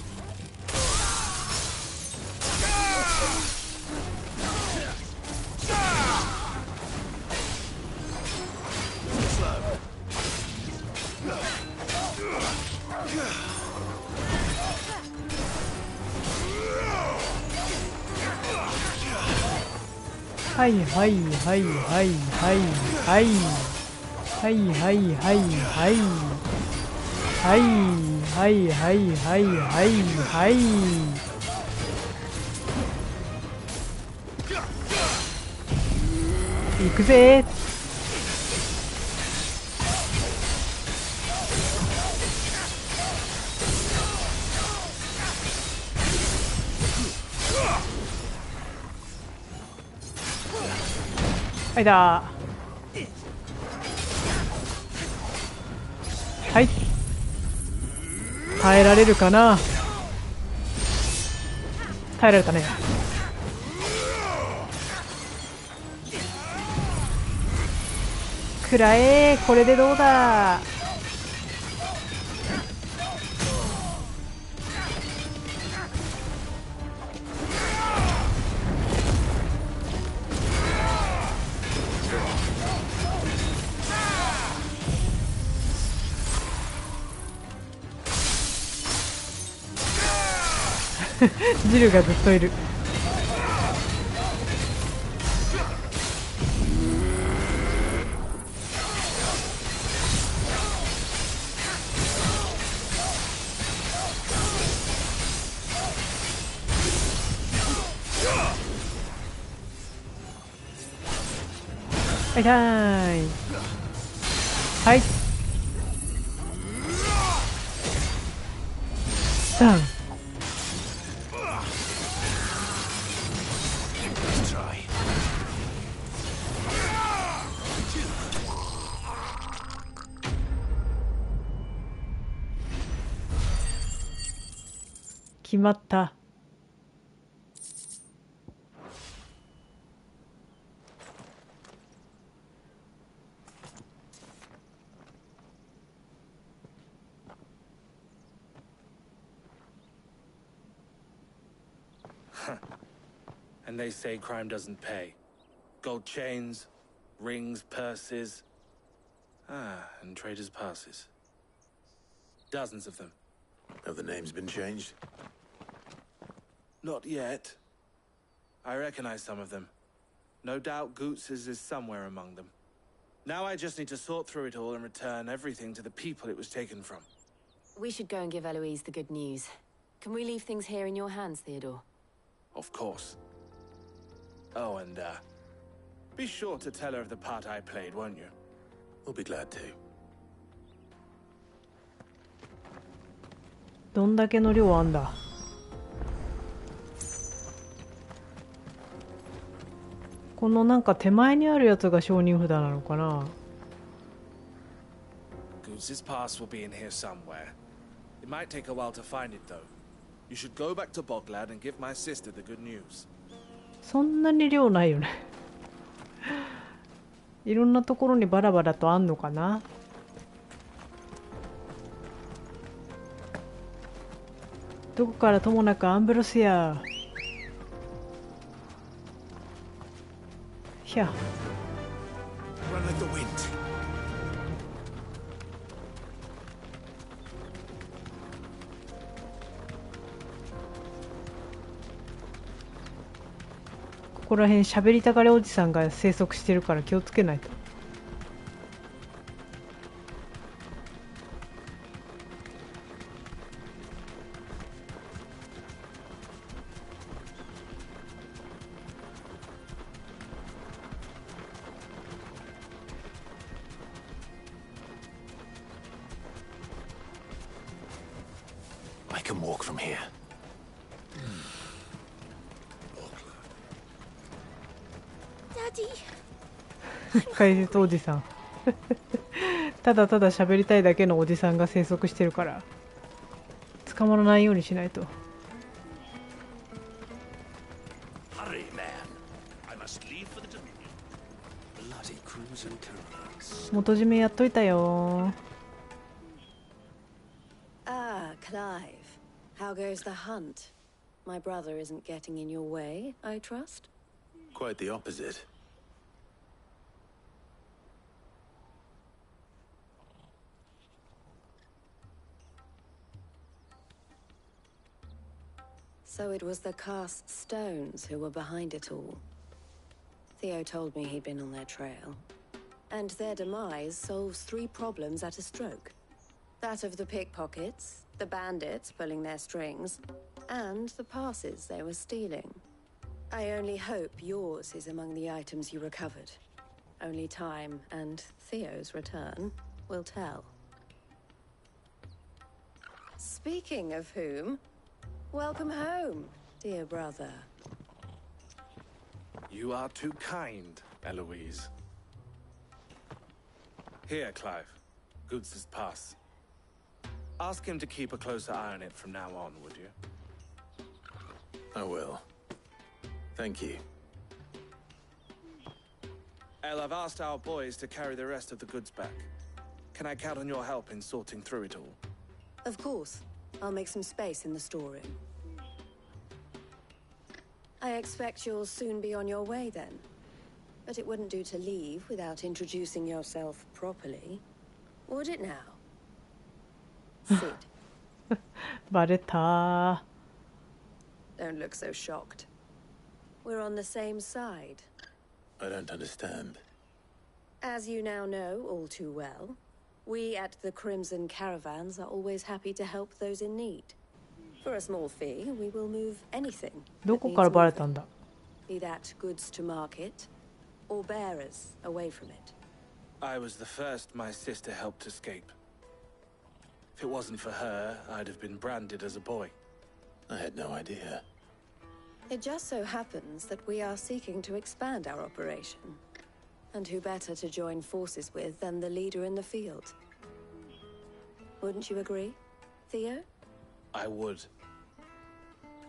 はいはいはいはいはいはいはいはいはいはいはいはいはいはいはい行くぜー。はいだー。はい、耐えられるかな。耐えられたね。くらえ。これでどうだ。ジルがずっといる。痛い。はい。ダウン。決まった。And they say crime doesn't pay. Gold chains, rings, purses. And traders' passes. Dozens of them. Have the names been changed? Not yet. I recognize some of them. No doubt Goots's is somewhere among them. Now I just need to sort through it all and return everything to the people it was taken from. We should go and give Eloise the good news. Can we leave things here in your hands, Theodore? Of course. Oh, and, be sure to tell her of the part I played, won't you? We'll be glad to. どんだけの量あんだ。このなんか手前にあるやつが証人札なのかな。Goots's pass will be in here somewhere. It might take a while to find it, though. You should go back to Boglad and give my sister the good news. そんなに量ないよね。いろんなところにバラバラとあんのかな。どこからともなくアンブロシア。ひゃ。Run like the wind. ここら辺喋りたがりおじさんが生息してるから気をつけないと。I can walk from here. 怪獣おじさん。ただただ喋りたいだけのおじさんが生息してるから捕まらないようにしないと。元締めやっといたよ。Ah, Clive. How goes the hunt? My brother isn't getting in your way, I trust? Quite the opposite. So it was the cast stones who were behind it all. Theo told me he'd been on their trail. And their demise solves 3 problems at a stroke. That of the pickpockets, the bandits pulling their strings, and the passes they were stealing. I only hope yours is among the items you recovered. Only time and Theo's return will tell. Speaking of whom, welcome home, dear brother. You are too kind, Eloise. Here, Clive. Goots's pass. Ask him to keep a closer eye on it from now on, would you? I will. Thank you. El, I've asked our boys to carry the rest of the goods back. Can I count on your help in sorting through it all? Of course. I'll make some space in the storeroom. I expect you'll soon be on your way then. But it wouldn't do to leave without introducing yourself properly. Would it now? Sid. バレた。 Don't look so shocked. We're on the same side. I don't understand. As you now know all too well, we at the Crimson Caravans are always happy to help those in need. For a small fee, we will move anything. どこからバレたんだ。 Be that goods to market, or bearers away from it. I was the first my sister helped escape. If it wasn't for her, I'd have been branded as a boy. I had no idea. It just so happens that we are seeking to expand our operation. And who better to join forces with than the leader in the field? Wouldn't you agree, Theo? I would.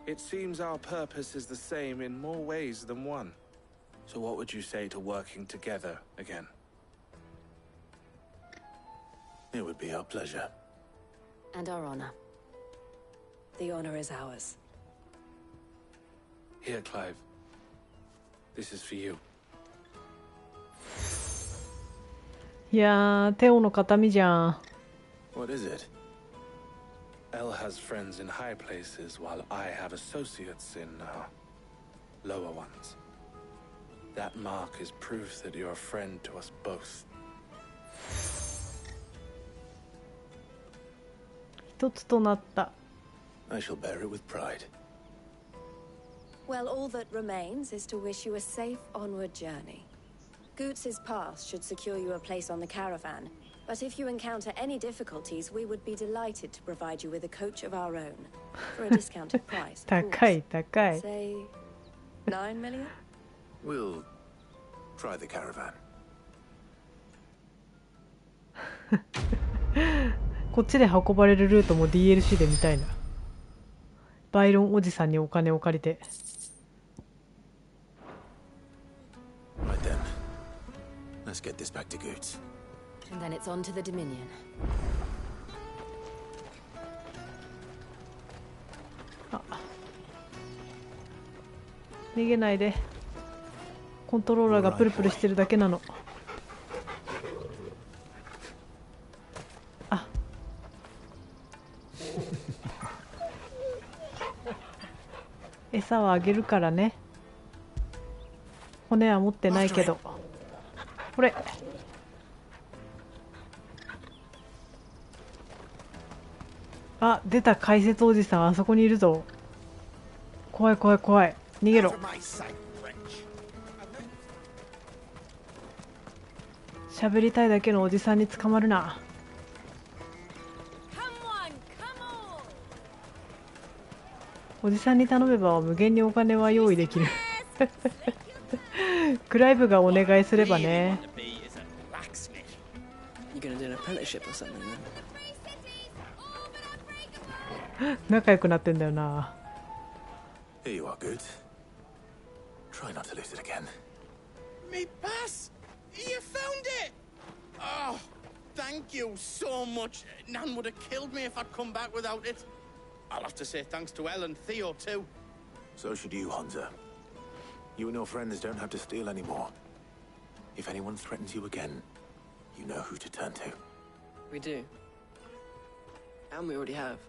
It seems our purpose is the same in more ways than one. So what would you say to working together again? It would be our pleasure. And our honor. The honor is ours. Here, Clive. This is for you. いやー、テオの形見じゃん。 What is it? Elle has friends in high places while I have associates in, lower ones. That mark is proof that you're a friend to us both. 一つとなった。 I shall bear it with pride. Well, all that remains is to wish you a safe onward journey. Goots's pass should secure you a place on the caravan, but if you encounter any difficulties, we would be delighted to provide you with a coach of our own for a discounted price. 高い高い。 Say 9 million? We'll try the caravan. こっちで運ばれるルートも DLC で見たいな。バイロンおじさんにお金を借りて。 Right then. Let's get this back to Goots. And then it's on to the Dominion. あ、逃げないで。コントローラーがプルプルしてるだけなの。あ。餌はあげるからね。骨は持ってないけど。これ。あ、出た解説おじさん、あそこにいるぞ。怖い怖い怖い。逃げろ。喋りたいだけのおじさんに捕まるな。おじさんに頼めば無限にお金は用意できる。クライブがお願いすればね。仲良くなってんだよな。Here you are, Goots. Try not to lose it again. Me pass! You found it! Oh, thank you so much. Nan would have killed me if I'd come back without it. I'll have to say thanks to Elle and Theo too. So should you, Honza. You and your friends don't have to steal anymore. If anyone threatens you again, you know who to turn to. We do. And we already have.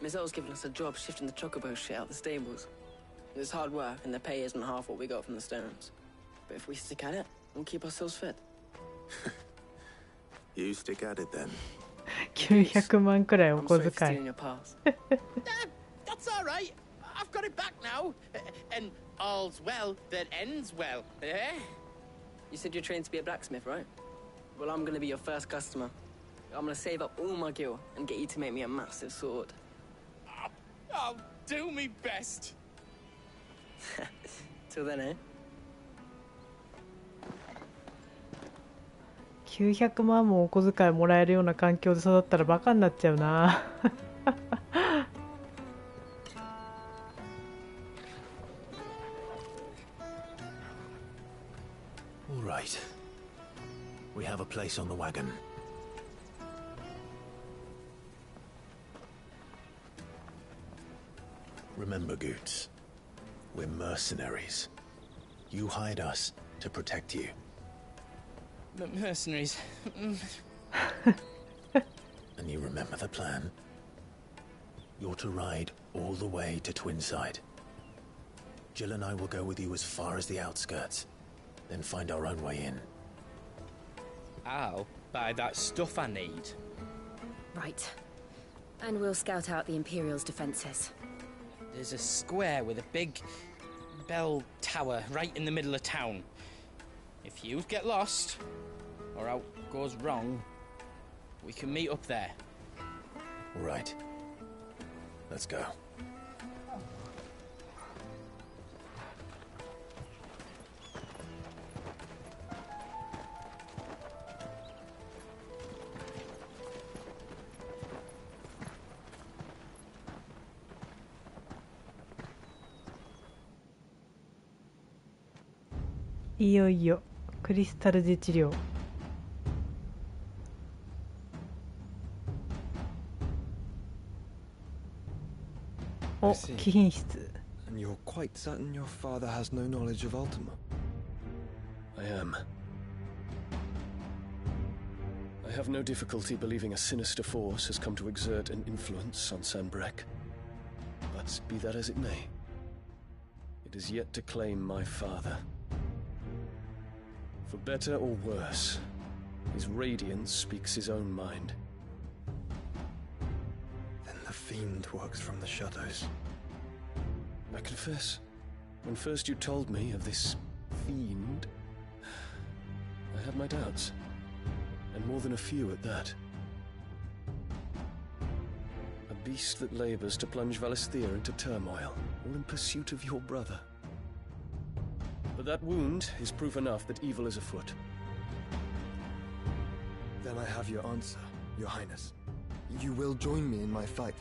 Miss Elle's given us a job shifting the chocobo shit out the stables. It's hard work, and the pay isn't half what we got from the stones. But if we stick at it, we'll keep ourselves fit. You stick at it then. 900万くらいお小遣い。 That's all right. I've got it back now. And all's well that ends well. Eh? You said you're trained to be a blacksmith, right? Well, I'm gonna be your first customer. I'm gonna save up all my gil and get you to make me a massive sword. I'll do me best. Till then, eh? 900万もお小遣いもらえるような環境で育ったらバカになっちゃうな。All right. We have a place on the wagon. Remember, Goots, we're mercenaries. You hired us to protect you. Mercenaries. And you remember the plan? You're to ride all the way to Twinside. Jill and I will go with you as far as the outskirts, then find our own way in. I'll buy that stuff I need. Right. And we'll scout out the Imperial's defenses. There's a square with a big bell tower right in the middle of town. If you get lost, or out goes wrong, we can meet up there. Right. Let's go.いよいよクリスタル自治領。お、貴賓室。 And you're quite certain your father has no knowledge of Ultima? I am. I have no difficulty believing a sinister force has come to exert an influence on Sanbreque. But be that as it may, it is yet to claim my father. For better or worse, his radiance speaks his own mind. Then the fiend works from the shadows. I confess, when first you told me of this fiend, I had my doubts, and more than a few at that. A beast that labors to plunge Valisthea into turmoil, all in pursuit of your brother. But that wound is proof enough that evil is afoot. Then I have your answer, Your Highness. You will join me in my fight.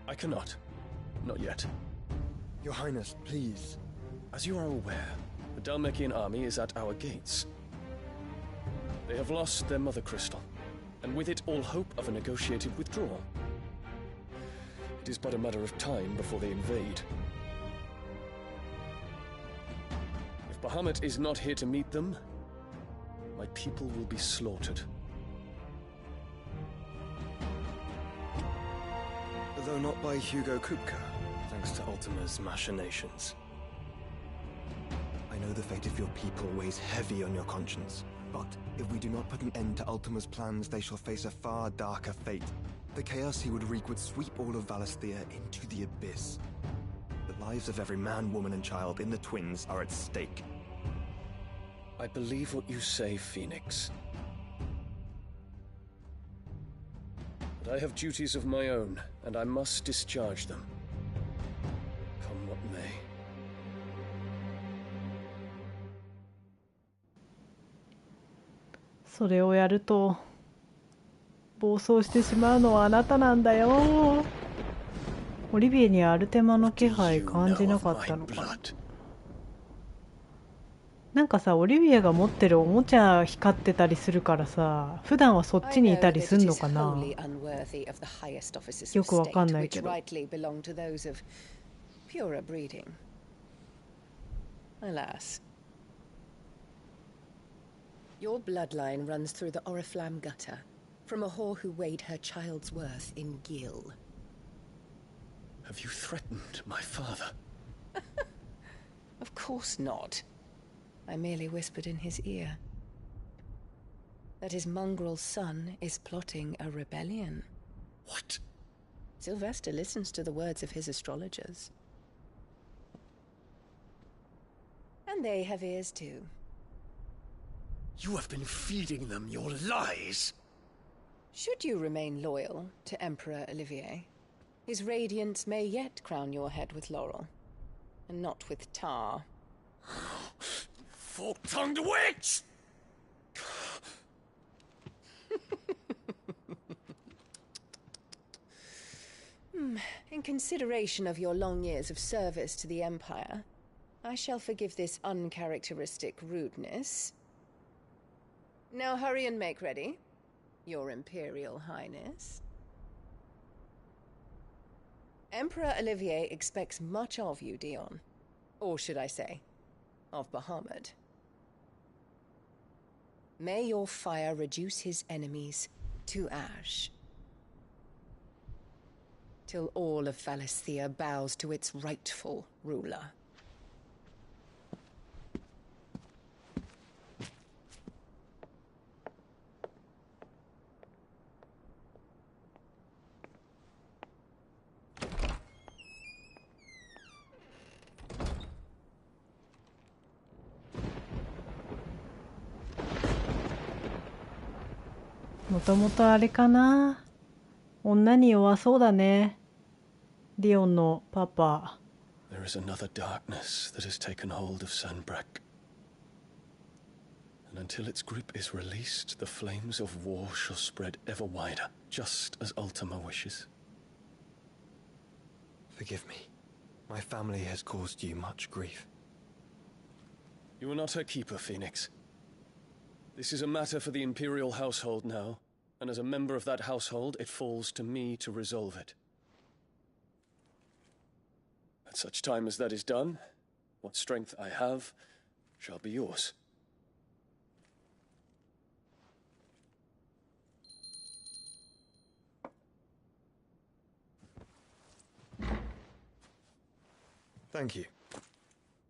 I cannot. Not yet. Your Highness, please. As you are aware, the Dhalmekian army is at our gates. They have lost their mother crystal, and with it all hope of a negotiated withdrawal. It is but a matter of time before they invade. If Bahamut is not here to meet them, my people will be slaughtered. Though not by Hugo Kupka, thanks to Ultima's machinations. I know the fate of your people weighs heavy on your conscience, but if we do not put an end to Ultima's plans, they shall face a far darker fate. The chaos he would wreak would sweep all of Valisthea into the abyss. The lives of every man, woman, and child in the Twins are at stake. I believe what you say, Phoenix. But I have duties of my own, and I must discharge them. Come what may. それをやると暴走してしまうのはあなたなんだよ。オリビエにアルテマの気配感じなかったのかな。なんかさ、オリビエが持ってるおもちゃ光ってたりするからさ、普段はそっちにいたりすんのかな。よくわかんないけど。Your bloodline runs through the Oriflamme gutter, from a whore who weighed her child's worth in Gil. Have you threatened my father? Of course not. I merely whispered in his ear that his mongrel son is plotting a rebellion. What? Sylvester listens to the words of his astrologers. And they have ears too. You have been feeding them your lies! Should you remain loyal to Emperor Olivier, his radiance may yet crown your head with laurel, and not with tar. Fork-tongued witch! In consideration of your long years of service to the Empire, I shall forgive this uncharacteristic rudeness. Now hurry and make ready, Your Imperial Highness. Emperor Olivier expects much of you, Dion. Or should I say, of Bahamut. May your fire reduce his enemies to ash, till all of Valisthea bows to its rightful ruler. もともとあれかな、女に弱そうだね、ディオンのパパ。 There is another darkness that has taken hold of Sanbreque. And until its grip is released, the flames of war shall spread ever wider, just as Ultima wishes. Forgive me. My family has caused you much grief. You are not her keeper, Phoenix. This is a matter for the Imperial household now, and as a member of that household, it falls to me to resolve it. At such time as that is done, what strength I have shall be yours. Thank you,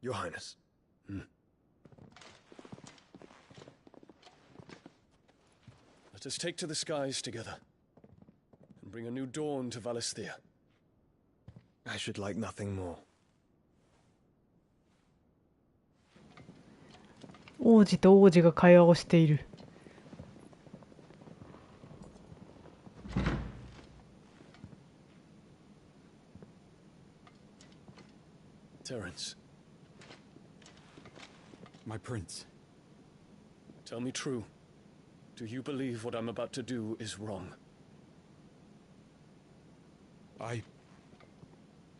Your Highness. Let us take to the skies together, and bring a new dawn to Valisthea. I should like nothing more. 王子と王子が会話をしている。 Terence. My prince. Tell me true. Do you believe what I'm about to do is wrong?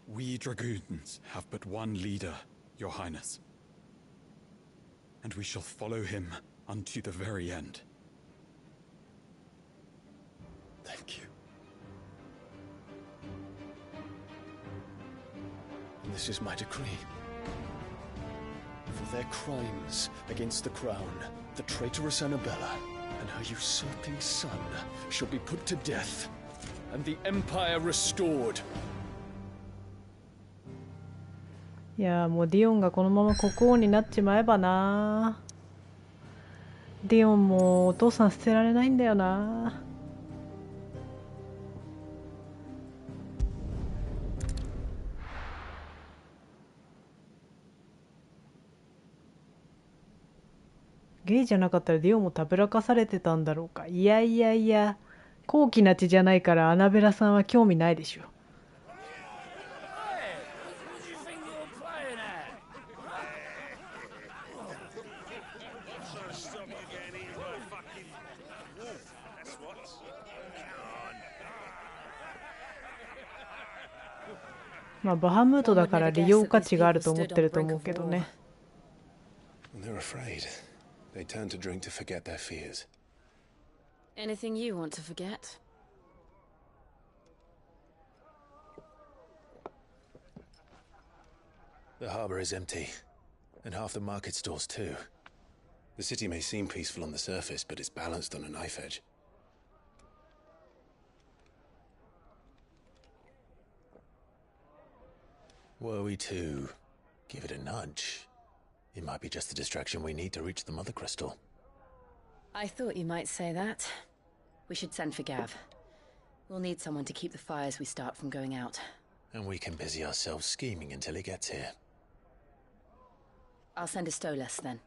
We dragoons have but one leader, Your Highness. And we shall follow him unto the very end. Thank you. And this is my decree. For their crimes against the crown, the traitorous Annabella and her usurping son shall be put to death, and the Empire restored. いやもうディオンがこのまま国王になっちまえばな。ディオンもお父さん捨てられないんだよな。ゲイじゃなかったらディオンもたぶらかされてたんだろうか。いやいやいや、高貴な血じゃないからアナベラさんは興味ないでしょ。まあバハムートだから利用価値があると思ってると思うけどね。They're afraid. They turn to drink to forget their fears. Anything you want to forget? The harbor is empty, and half the market stalls too. The city may seem peaceful on the surface, but it's balanced on a knife edge. Were we to give it a nudge, it might be just the distraction we need to reach the Mother Crystal. I thought you might say that. We should send for Gav. We'll need someone to keep the fires we start from going out. And we can busy ourselves scheming until he gets here. I'll send a Stolas then.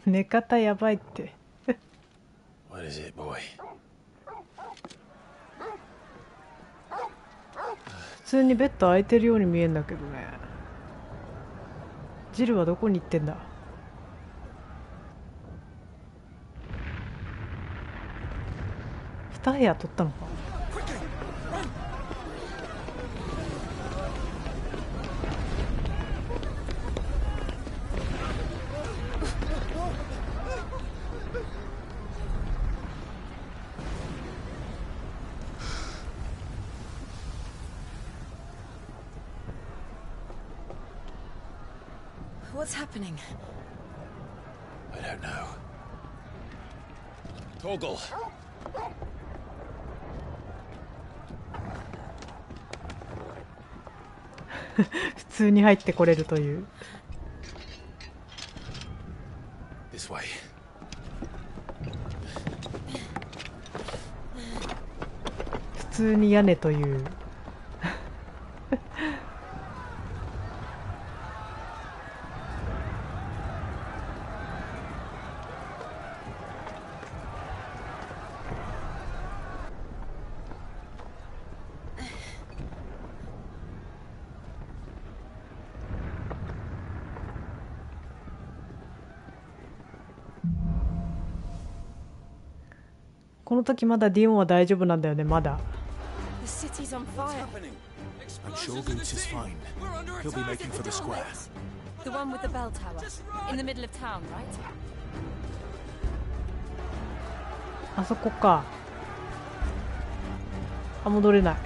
寝方やばいって。What is it, boy? 普通にベッド空いてるように見えんだけどね。ジルはどこに行ってんだ。2部屋取ったのか。What's happening? I don't know. Torgal. 普通に入ってこれるという。This way. 普通に屋根という。この時まだディオンは大丈夫なんだよね、まだ。The city's on fire. I'm sure Goots is fine. He'll be making for the square. The one with the bell tower. In the middle of town, right? あそこか。あ、戻れない。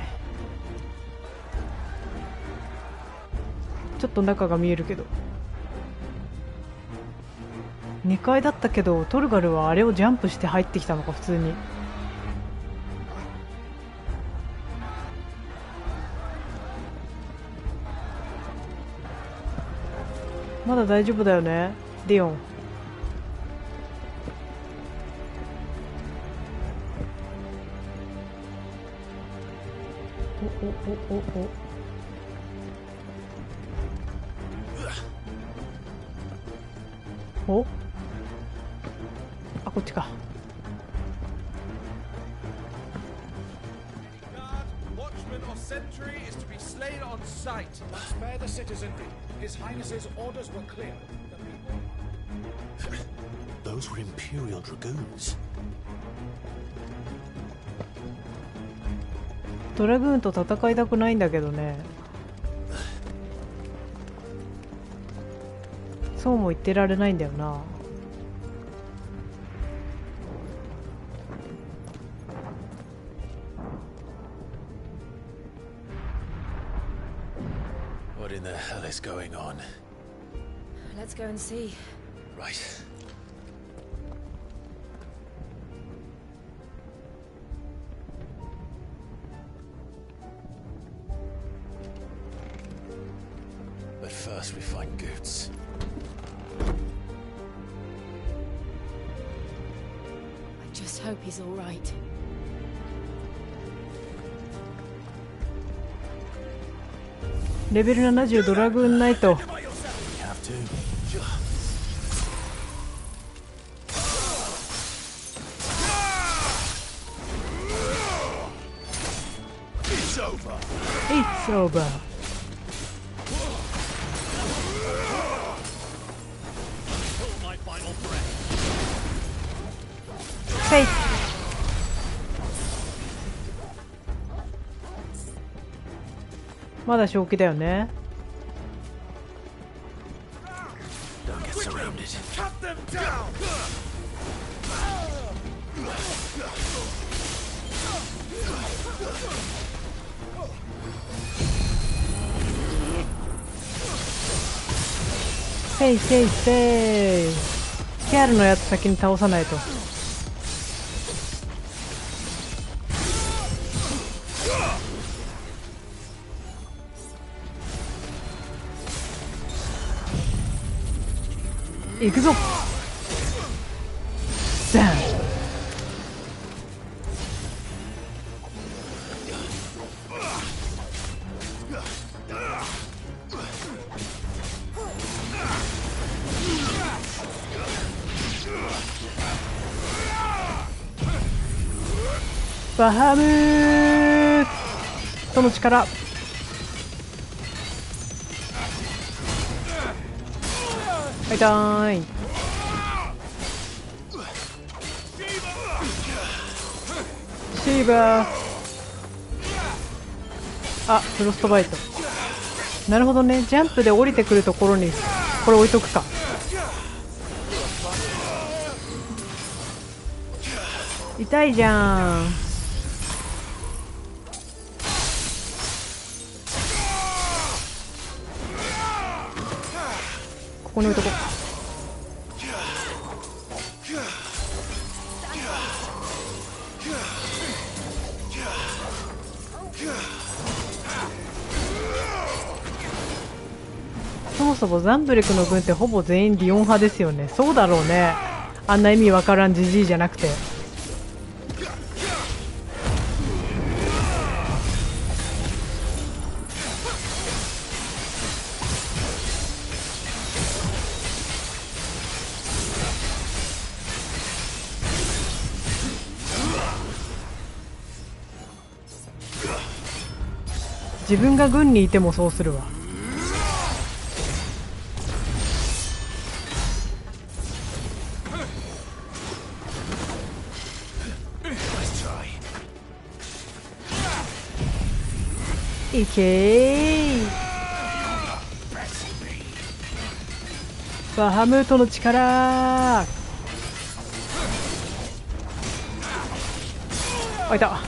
ちょっと中が見えるけど。2階だったけど、トルガルはあれをジャンプして入ってきたのか、普通に。まだ大丈夫だよね、ディオン。おあ、こっちか。Watchman or sentry is to be slain on sight. Spare the citizenry. His Highness's orders were clear. Those were Imperial dragoons. ドラグーンと戦いたくないんだけどね。そうも言ってられないんだよな。What in the hell is going on? Let's go and see. Right. But first we find Goots. I just hope he's all right. レベル70ドラグーンナイト。It's over. Hey. まだ正気だよね。せいせいせい。ケアルのやつ先に倒さないと。行くぞ。ザン。バハムートの力。痛い。シーバー。あ、フロストバイト。なるほどね。ジャンプで降りてくるところにこれ置いとくか。痛いじゃん。ここに置いとこう。そもそもザンブレクの軍ってほぼ全員リオン派ですよね。そうだろうね。あんな意味わからんジジイじゃなくて。自分が軍にいてもそうするわ。いけー。バハムートの力。あ、いた。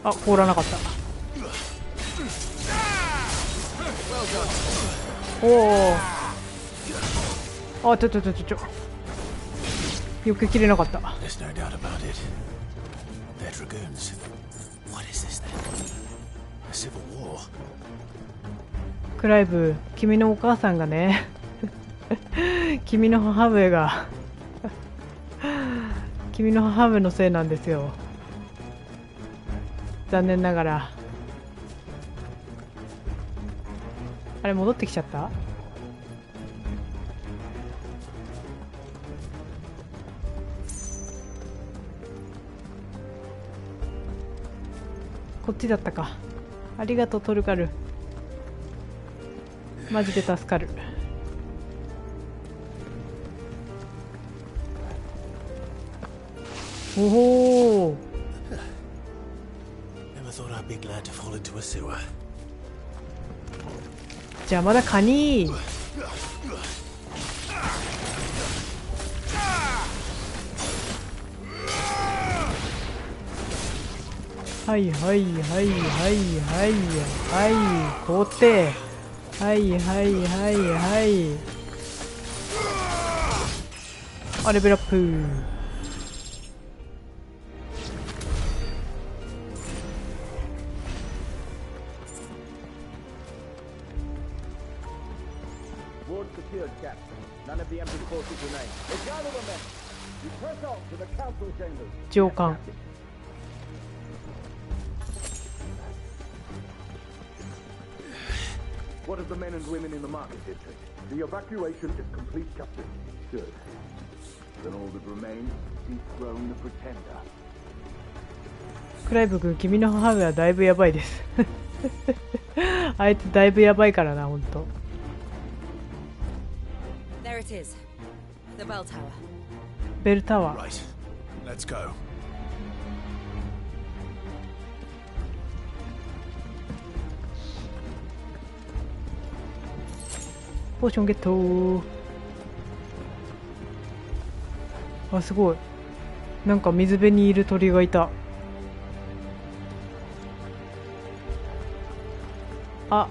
あ、凍らなかった。おお。あ、ちょ。避けきれなかった。クライブ、君のお母さんがね君の母上が君の母上のせいなんですよ。残念ながら。あれ、戻ってきちゃった。こっちだったか。ありがとうトルカル、マジで助かる。おお、邪魔だカニ。はいはいはいはいはいはい、凍って。はいはいはいはい。あ、レベルアップ。上官。What of the men and women in the market district? The evacuation is complete, Captain. Good. Then all that remains is dethrone the pretender. クライブ君、君の母上はだいぶやばいですあいつだいぶやばいからな、ほんと。There it is. The bell tower. ベルタワー。Right. Let's go. ポーションゲット。あ、すごい。なんか水辺にいる鳥がいた。あ。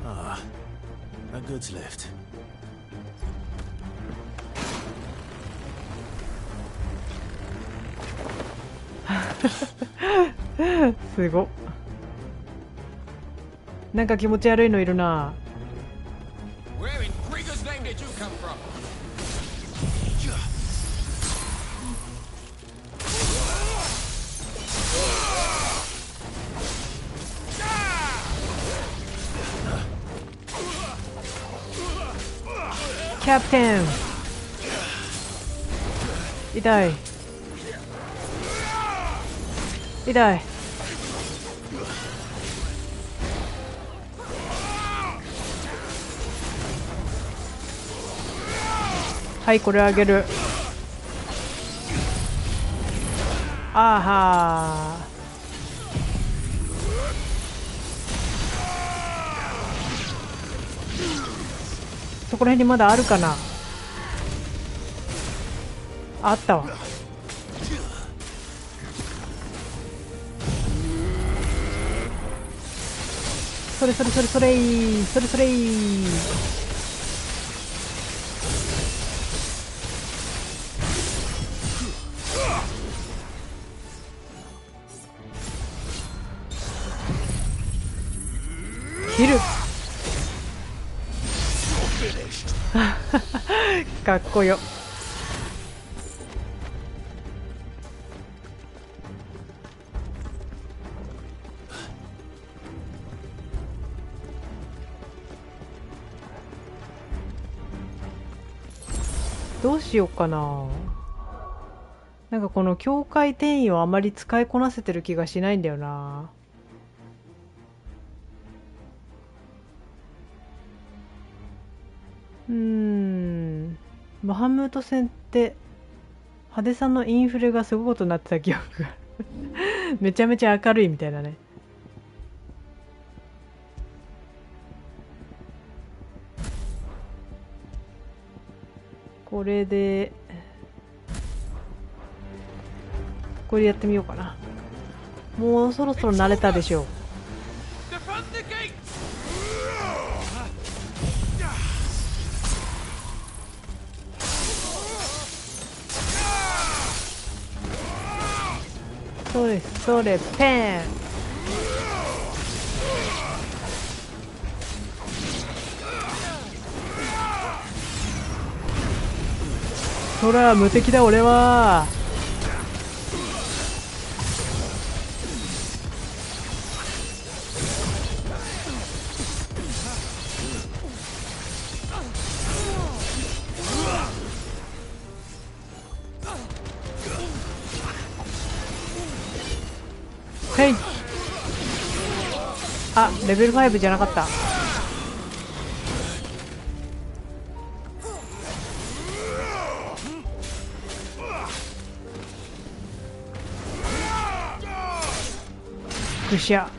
Ah, a goods lift. すごっ。なんか気持ち悪いのいるな。Where in Krieger's name did you come from? はいはいはいはいはいキャプテン。痛い痛い。はい、これあげる。あーはー。そこら辺にまだあるかな。あったわ。それそれそれそれそれそれ。切る。かっこよ。どうしようかな。なんかこの境界転移をあまり使いこなせてる気がしないんだよな。バハムート戦って派手さのインフレがすごいことになってた記憶がめちゃめちゃ明るいみたいなね。これでこれやってみようかな。もうそろそろ慣れたでしょう。それそれペン。そら無敵だ俺は。はい。あ、レベル5じゃなかった。ぐしゃ。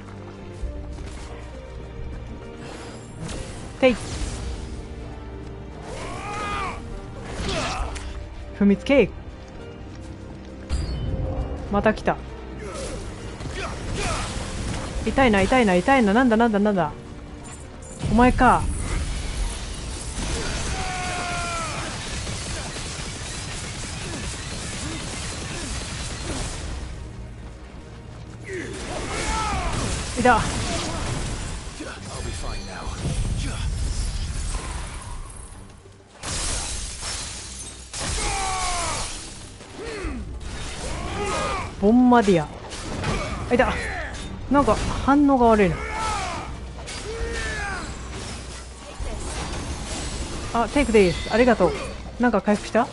てい。踏みつけ。また来た。痛いな痛いな痛いな。なんだなんだなんだお前か。いた。ボンマディア。あ、いた。なんか反応が悪いな。あ、テイクです。ありがとう。なんか回復した？は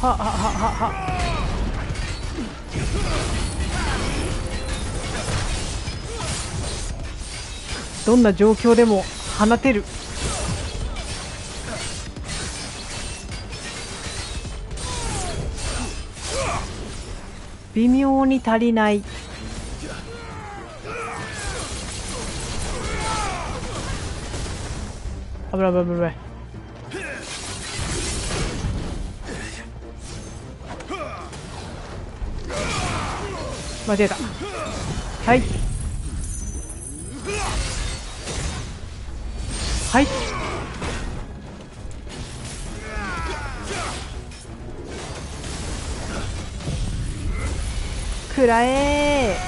ははは。どんな状況でも放てる。微妙に足りない。危ない危ない危ない。間違えた。はいはい。くらえー。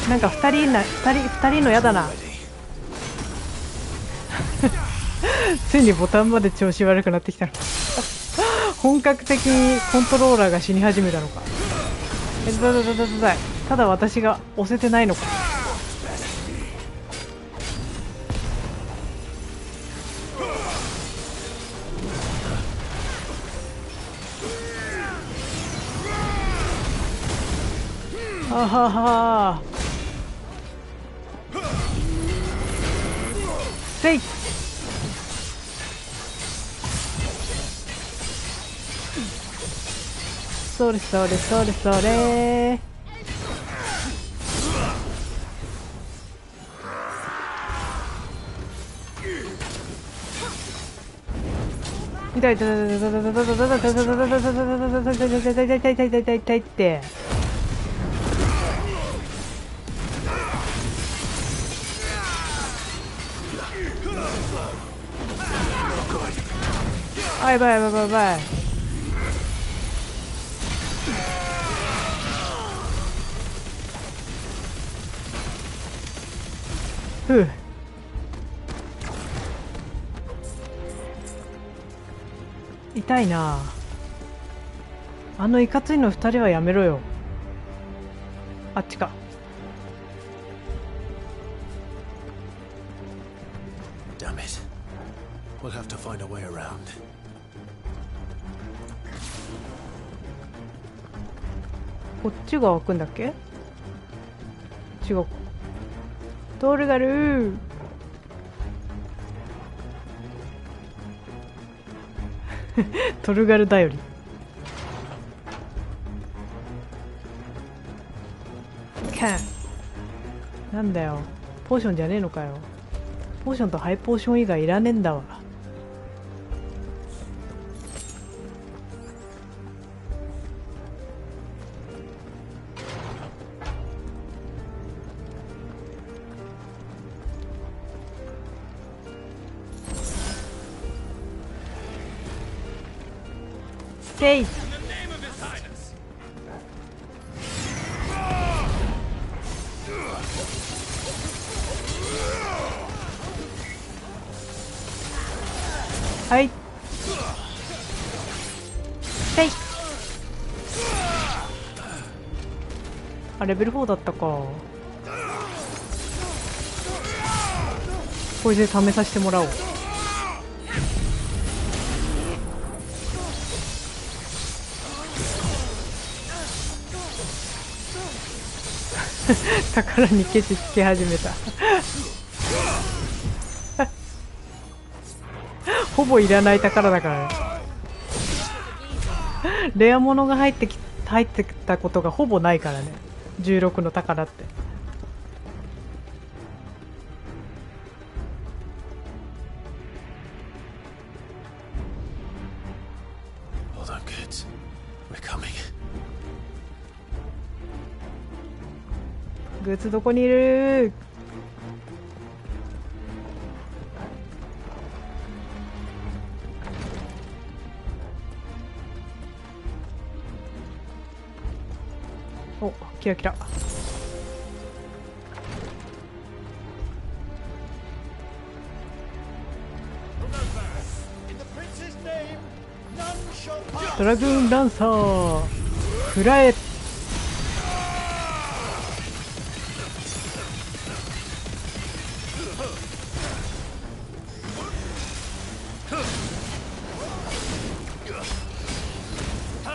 なんか二人のやだなついにボタンまで調子悪くなってきたの本格的にコントローラーが死に始めたのか。ただ私が押せてないのか。あははせい。それそれそれそれ。痛い痛い痛い痛い痛い痛い痛い痛い痛い痛い痛い痛い痛い痛い痛い痛い痛い痛いって。あ、やばいやばいやばい。ふう。痛いな。あのいかついの2人はやめろよ。あっちか。Damn it. We'll have to find a way around. こっちが開くんだっけ？違う。トルガルトルガルだより。なんだよ、ポーションじゃねえのかよ。ポーションとハイポーション以外いらねえんだわ。せい。はい。せい。あ、レベル4だったか。これで試させてもらおう。宝にケチつけ始めたほぼいらない宝だからね。レア物が入ってきたことがほぼないからね、16の宝って。グッズどこにいる？お、来た来た。ドラグーンランサー食らえ。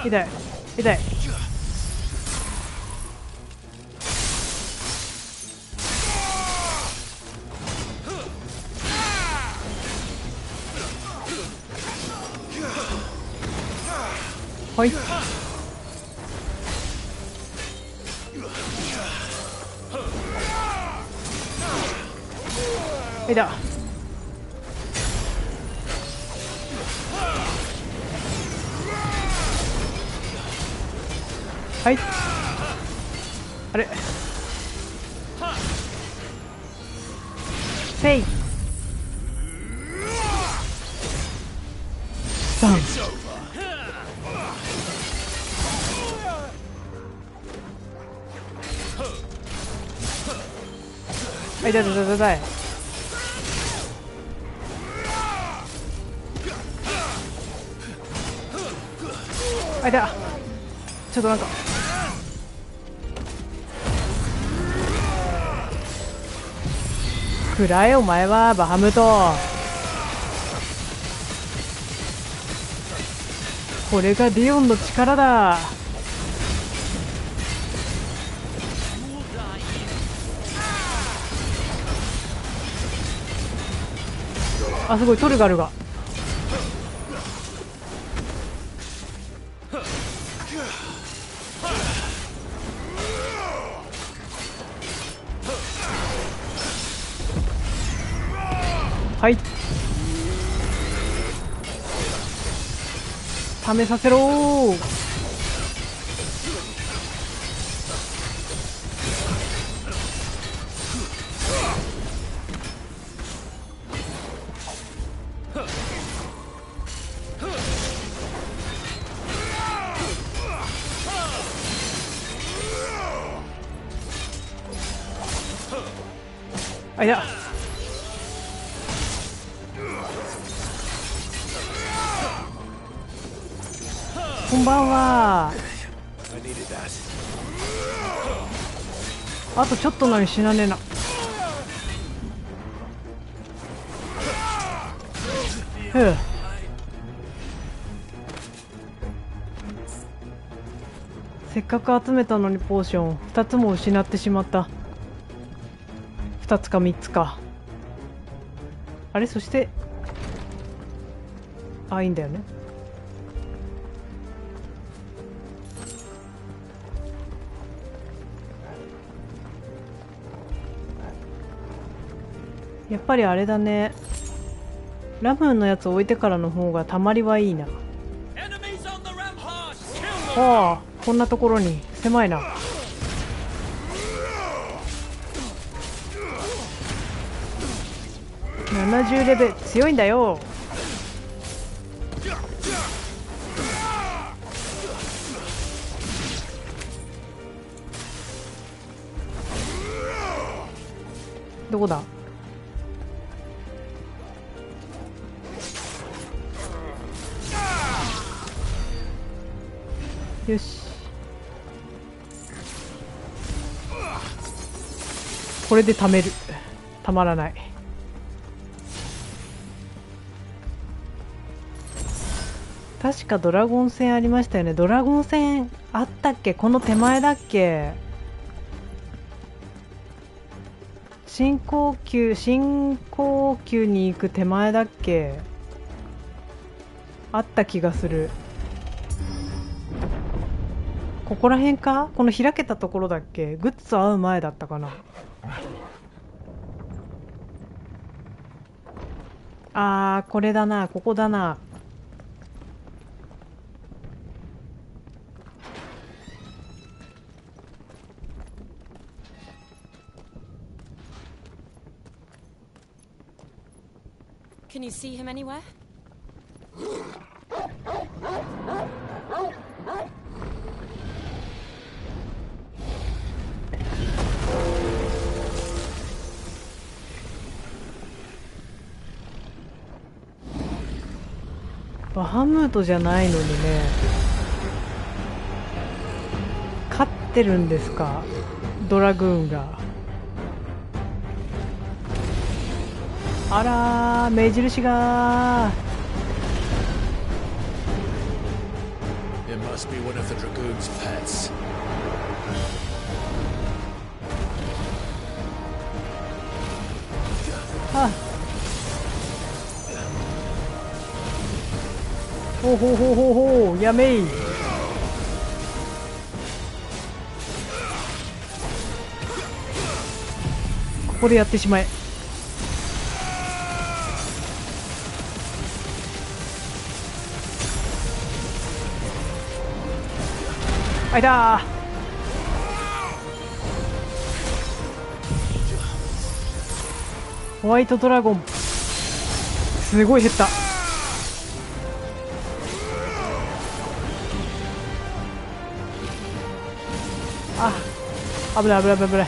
痛い痛い。はい。いた。はい。あれ。せい。3。あ、痛い痛い痛い痛い。あ、痛い。ちょっとなんか暗いお前はバハムト。これがディオンの力だ。あ、すごいトルガルが。はい、試させろー。あ、いや、こんばんは。あとちょっとなのに死なねえな。ふう。せっかく集めたのにポーション2つも失ってしまった。2つか3つか。あれ、そしていいんだよね。やっぱりあれだね、ラムーンのやつ置いてからの方がたまりはいいな。はあ、こんなところに狭いな。70レベル強いんだよ。どこだ。よし、これで貯める。たまらない。確かドラゴン戦ありましたよね。ドラゴン戦あったっけ。この手前だっけ。新興級に行く手前だっけ。あった気がする。ここら辺か。この開けたところだっけ。グッズ合う前だったかな。あー、これだな。ここだな。Can you see him anywhere?バハムートじゃないのにね、勝ってるんですか、ドラグーンが。あらー、目印がー。It must be one of the dragoon's pets. あ、ほうほうほうほうほう、やめい。ここでやってしまえ。あいだー。ホワイトドラゴンすごい減った。あ、危ない危ない危ない危ない。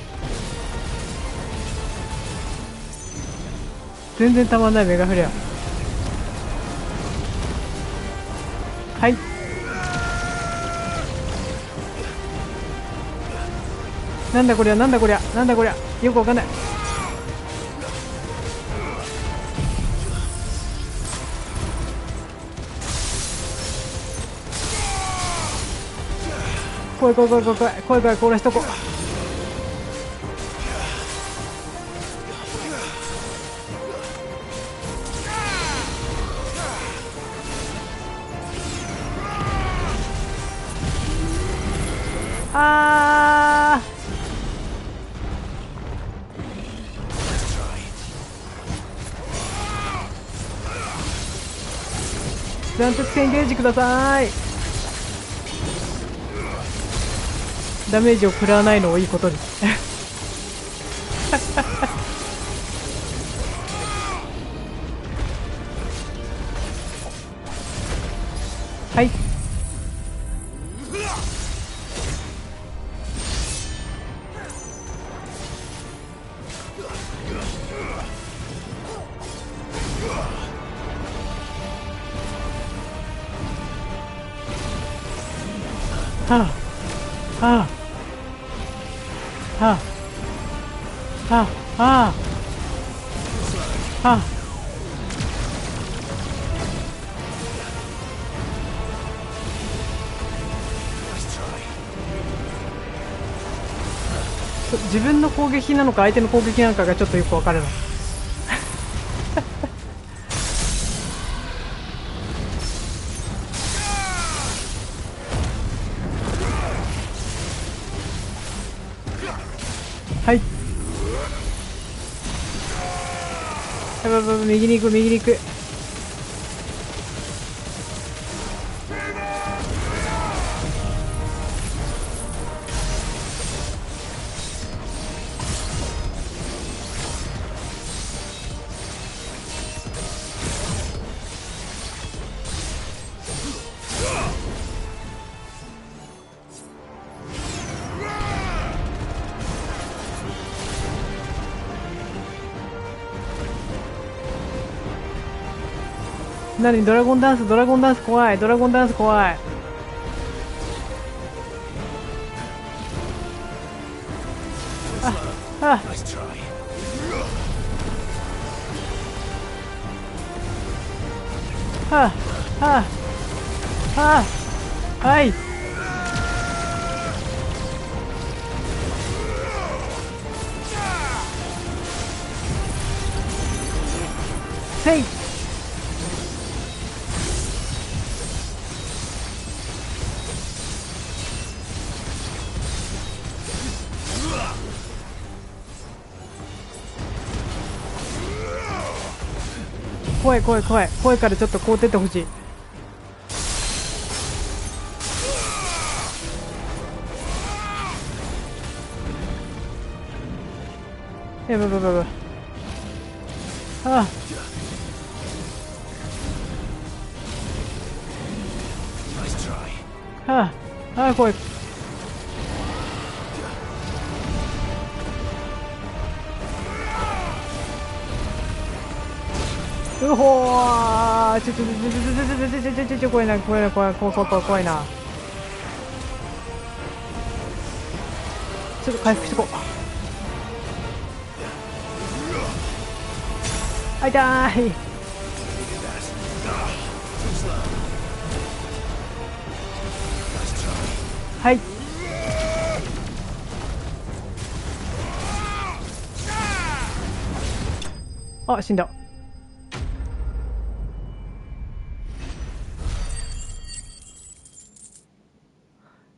全然たまんないメガフレア。はい。なんだこりゃ、なんだこりゃ、なんだこりゃ、よくわかんない。怖い怖い怖い怖い怖い怖い怖い、殺しとこう。あー、断鉄線ゲージください。ダメージを食らわないのをいいことにはい。はあはあはあはあはあはあ。自分の攻撃なのか相手の攻撃なのかがちょっとよく分からないはい。やばい、右に行く右に行く。何、ドラゴンダンス、ドラゴンダンス怖い、ドラゴンダンス怖い。あ、あ、はあ、はあ、はあ、はい。せい。怖い怖い怖い怖いからちょっとこう出てほしい。やばいやばいやばい。ああ、ああ、ああ、怖い。うほー、ちょ怖いな怖いな怖い怖い怖い怖い怖いな。ちょっと回復してこう。あ、痛い。はい。あ、死んだ。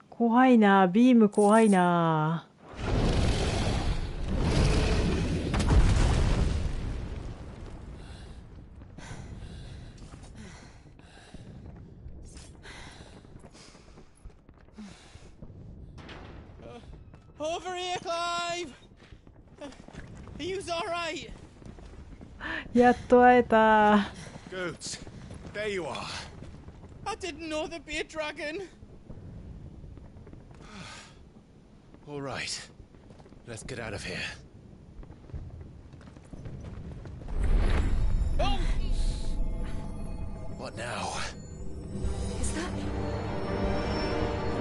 怖いな、ビーム怖いな。Over here, Clive! Are you all right? やっと会えた。Goats, there you are. I didn't know there'd be a dragon. All right, let's get out of here. What now? Is that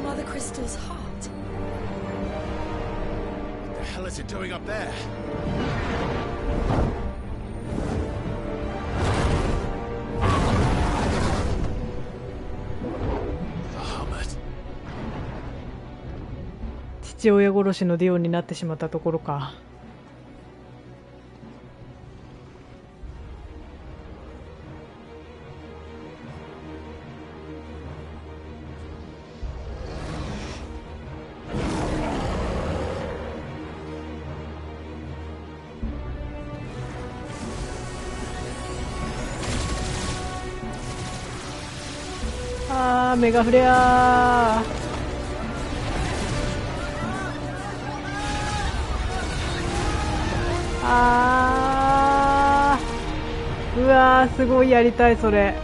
Mother Crystal's heart? What the hell is it doing up there? Bahamut. 父親殺しのディオンになってしまったところか。あー、メガフレアー。あー、うわー、すごいやりたいそれ。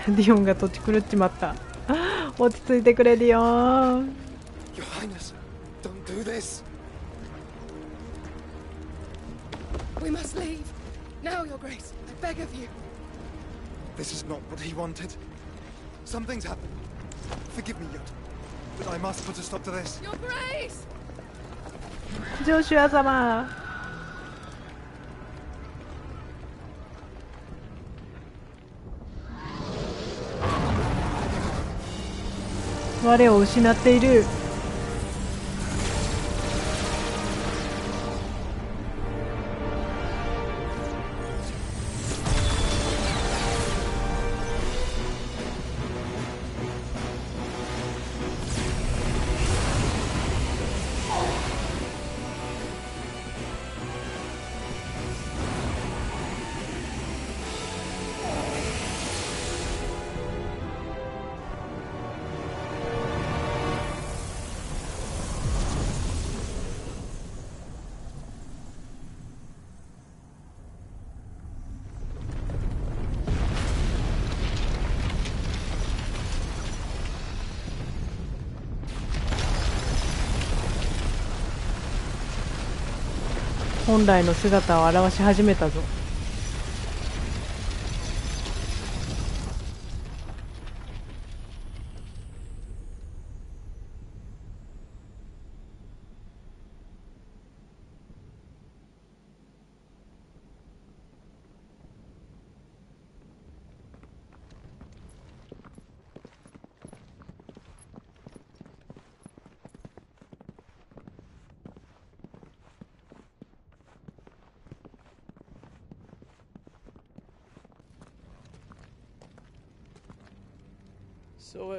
ディオンが土地狂っちまった。落ち着いてくれディオン。 Your Highness, don't do this. We must leave. Now, Your Grace, I beg of you. This is not what he wanted. Something's happened. Forgive me, Yod, but I must put a stop to this. Your Grace! ジョシュア様。我を失っている。本来の姿を現し始めたぞ。So,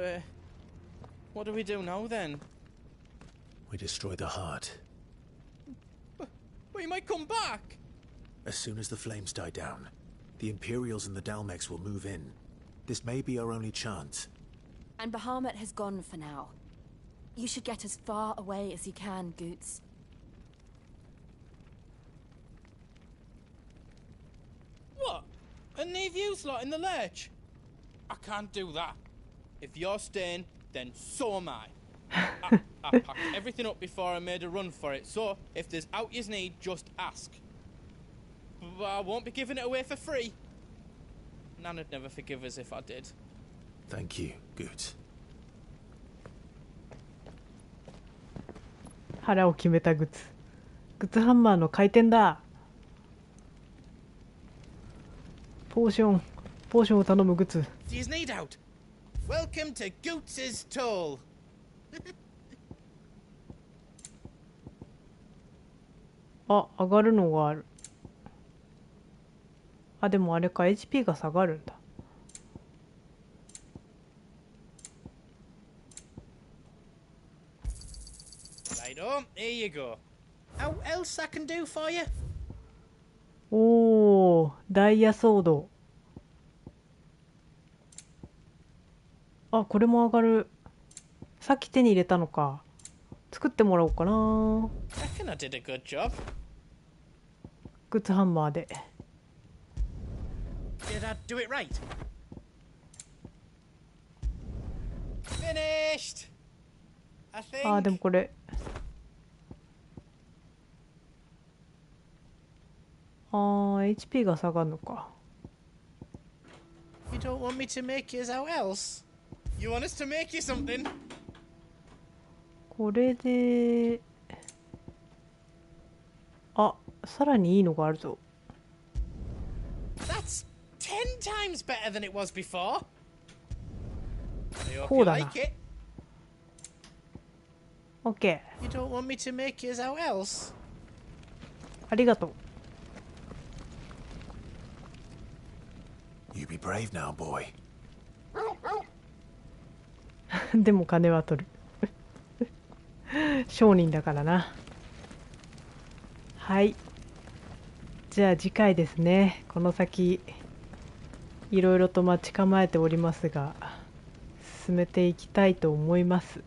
what do we do now then? We destroy the heart. But he might come back! As soon as the flames die down, the Imperials and the Dalmex will move in. This may be our only chance. And Bahamut has gone for now. You should get as far away as you can, Goots. What? And leave you lot in the lurch? I can't do that. If you're staying, then so am I. I packed everything up before I made a run for it, so if there's out yous need, just ask. But I won't be giving it away for free. Nana'd never forgive us if I did. Thank you, Goots. 腹を決めたグツ。グツハンマーの回転だ。ポーションを頼むグツ。Do you need out? Welcome to Goots's Toll. あ、上がるのがある。あ、でもあれか、HP が下がるんだ。Righto, here you go. How else I can do for you? おー、ダイヤソード。あ、これも上がる。さっき手に入れたのか。作ってもらおうかな。Reckon I did a good job. グッズハンマーで。Did I do it right? Finished. I think. あーでもこれHP が下がるのか。 You don't want me to make you out else? You want us to make you something? これでさらにいいのがあるぞ。 That's 10 times better than it was before. I hope こ you うだな。 like it. OK。 You don't want me to make you out else? ありがとう。 You be brave now, boy. でも金は取る。商人だからな。はい。じゃあ次回ですね。この先いろいろと待ち構えておりますが、進めていきたいと思います。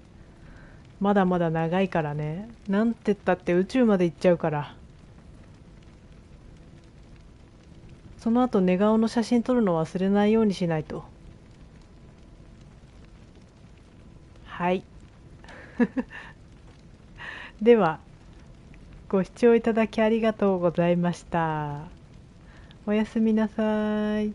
まだまだ長いからね。なんて言ったって宇宙まで行っちゃうから。その後寝顔の写真撮るの忘れないようにしないと。はい。ではご視聴いただきありがとうございました。おやすみなさい。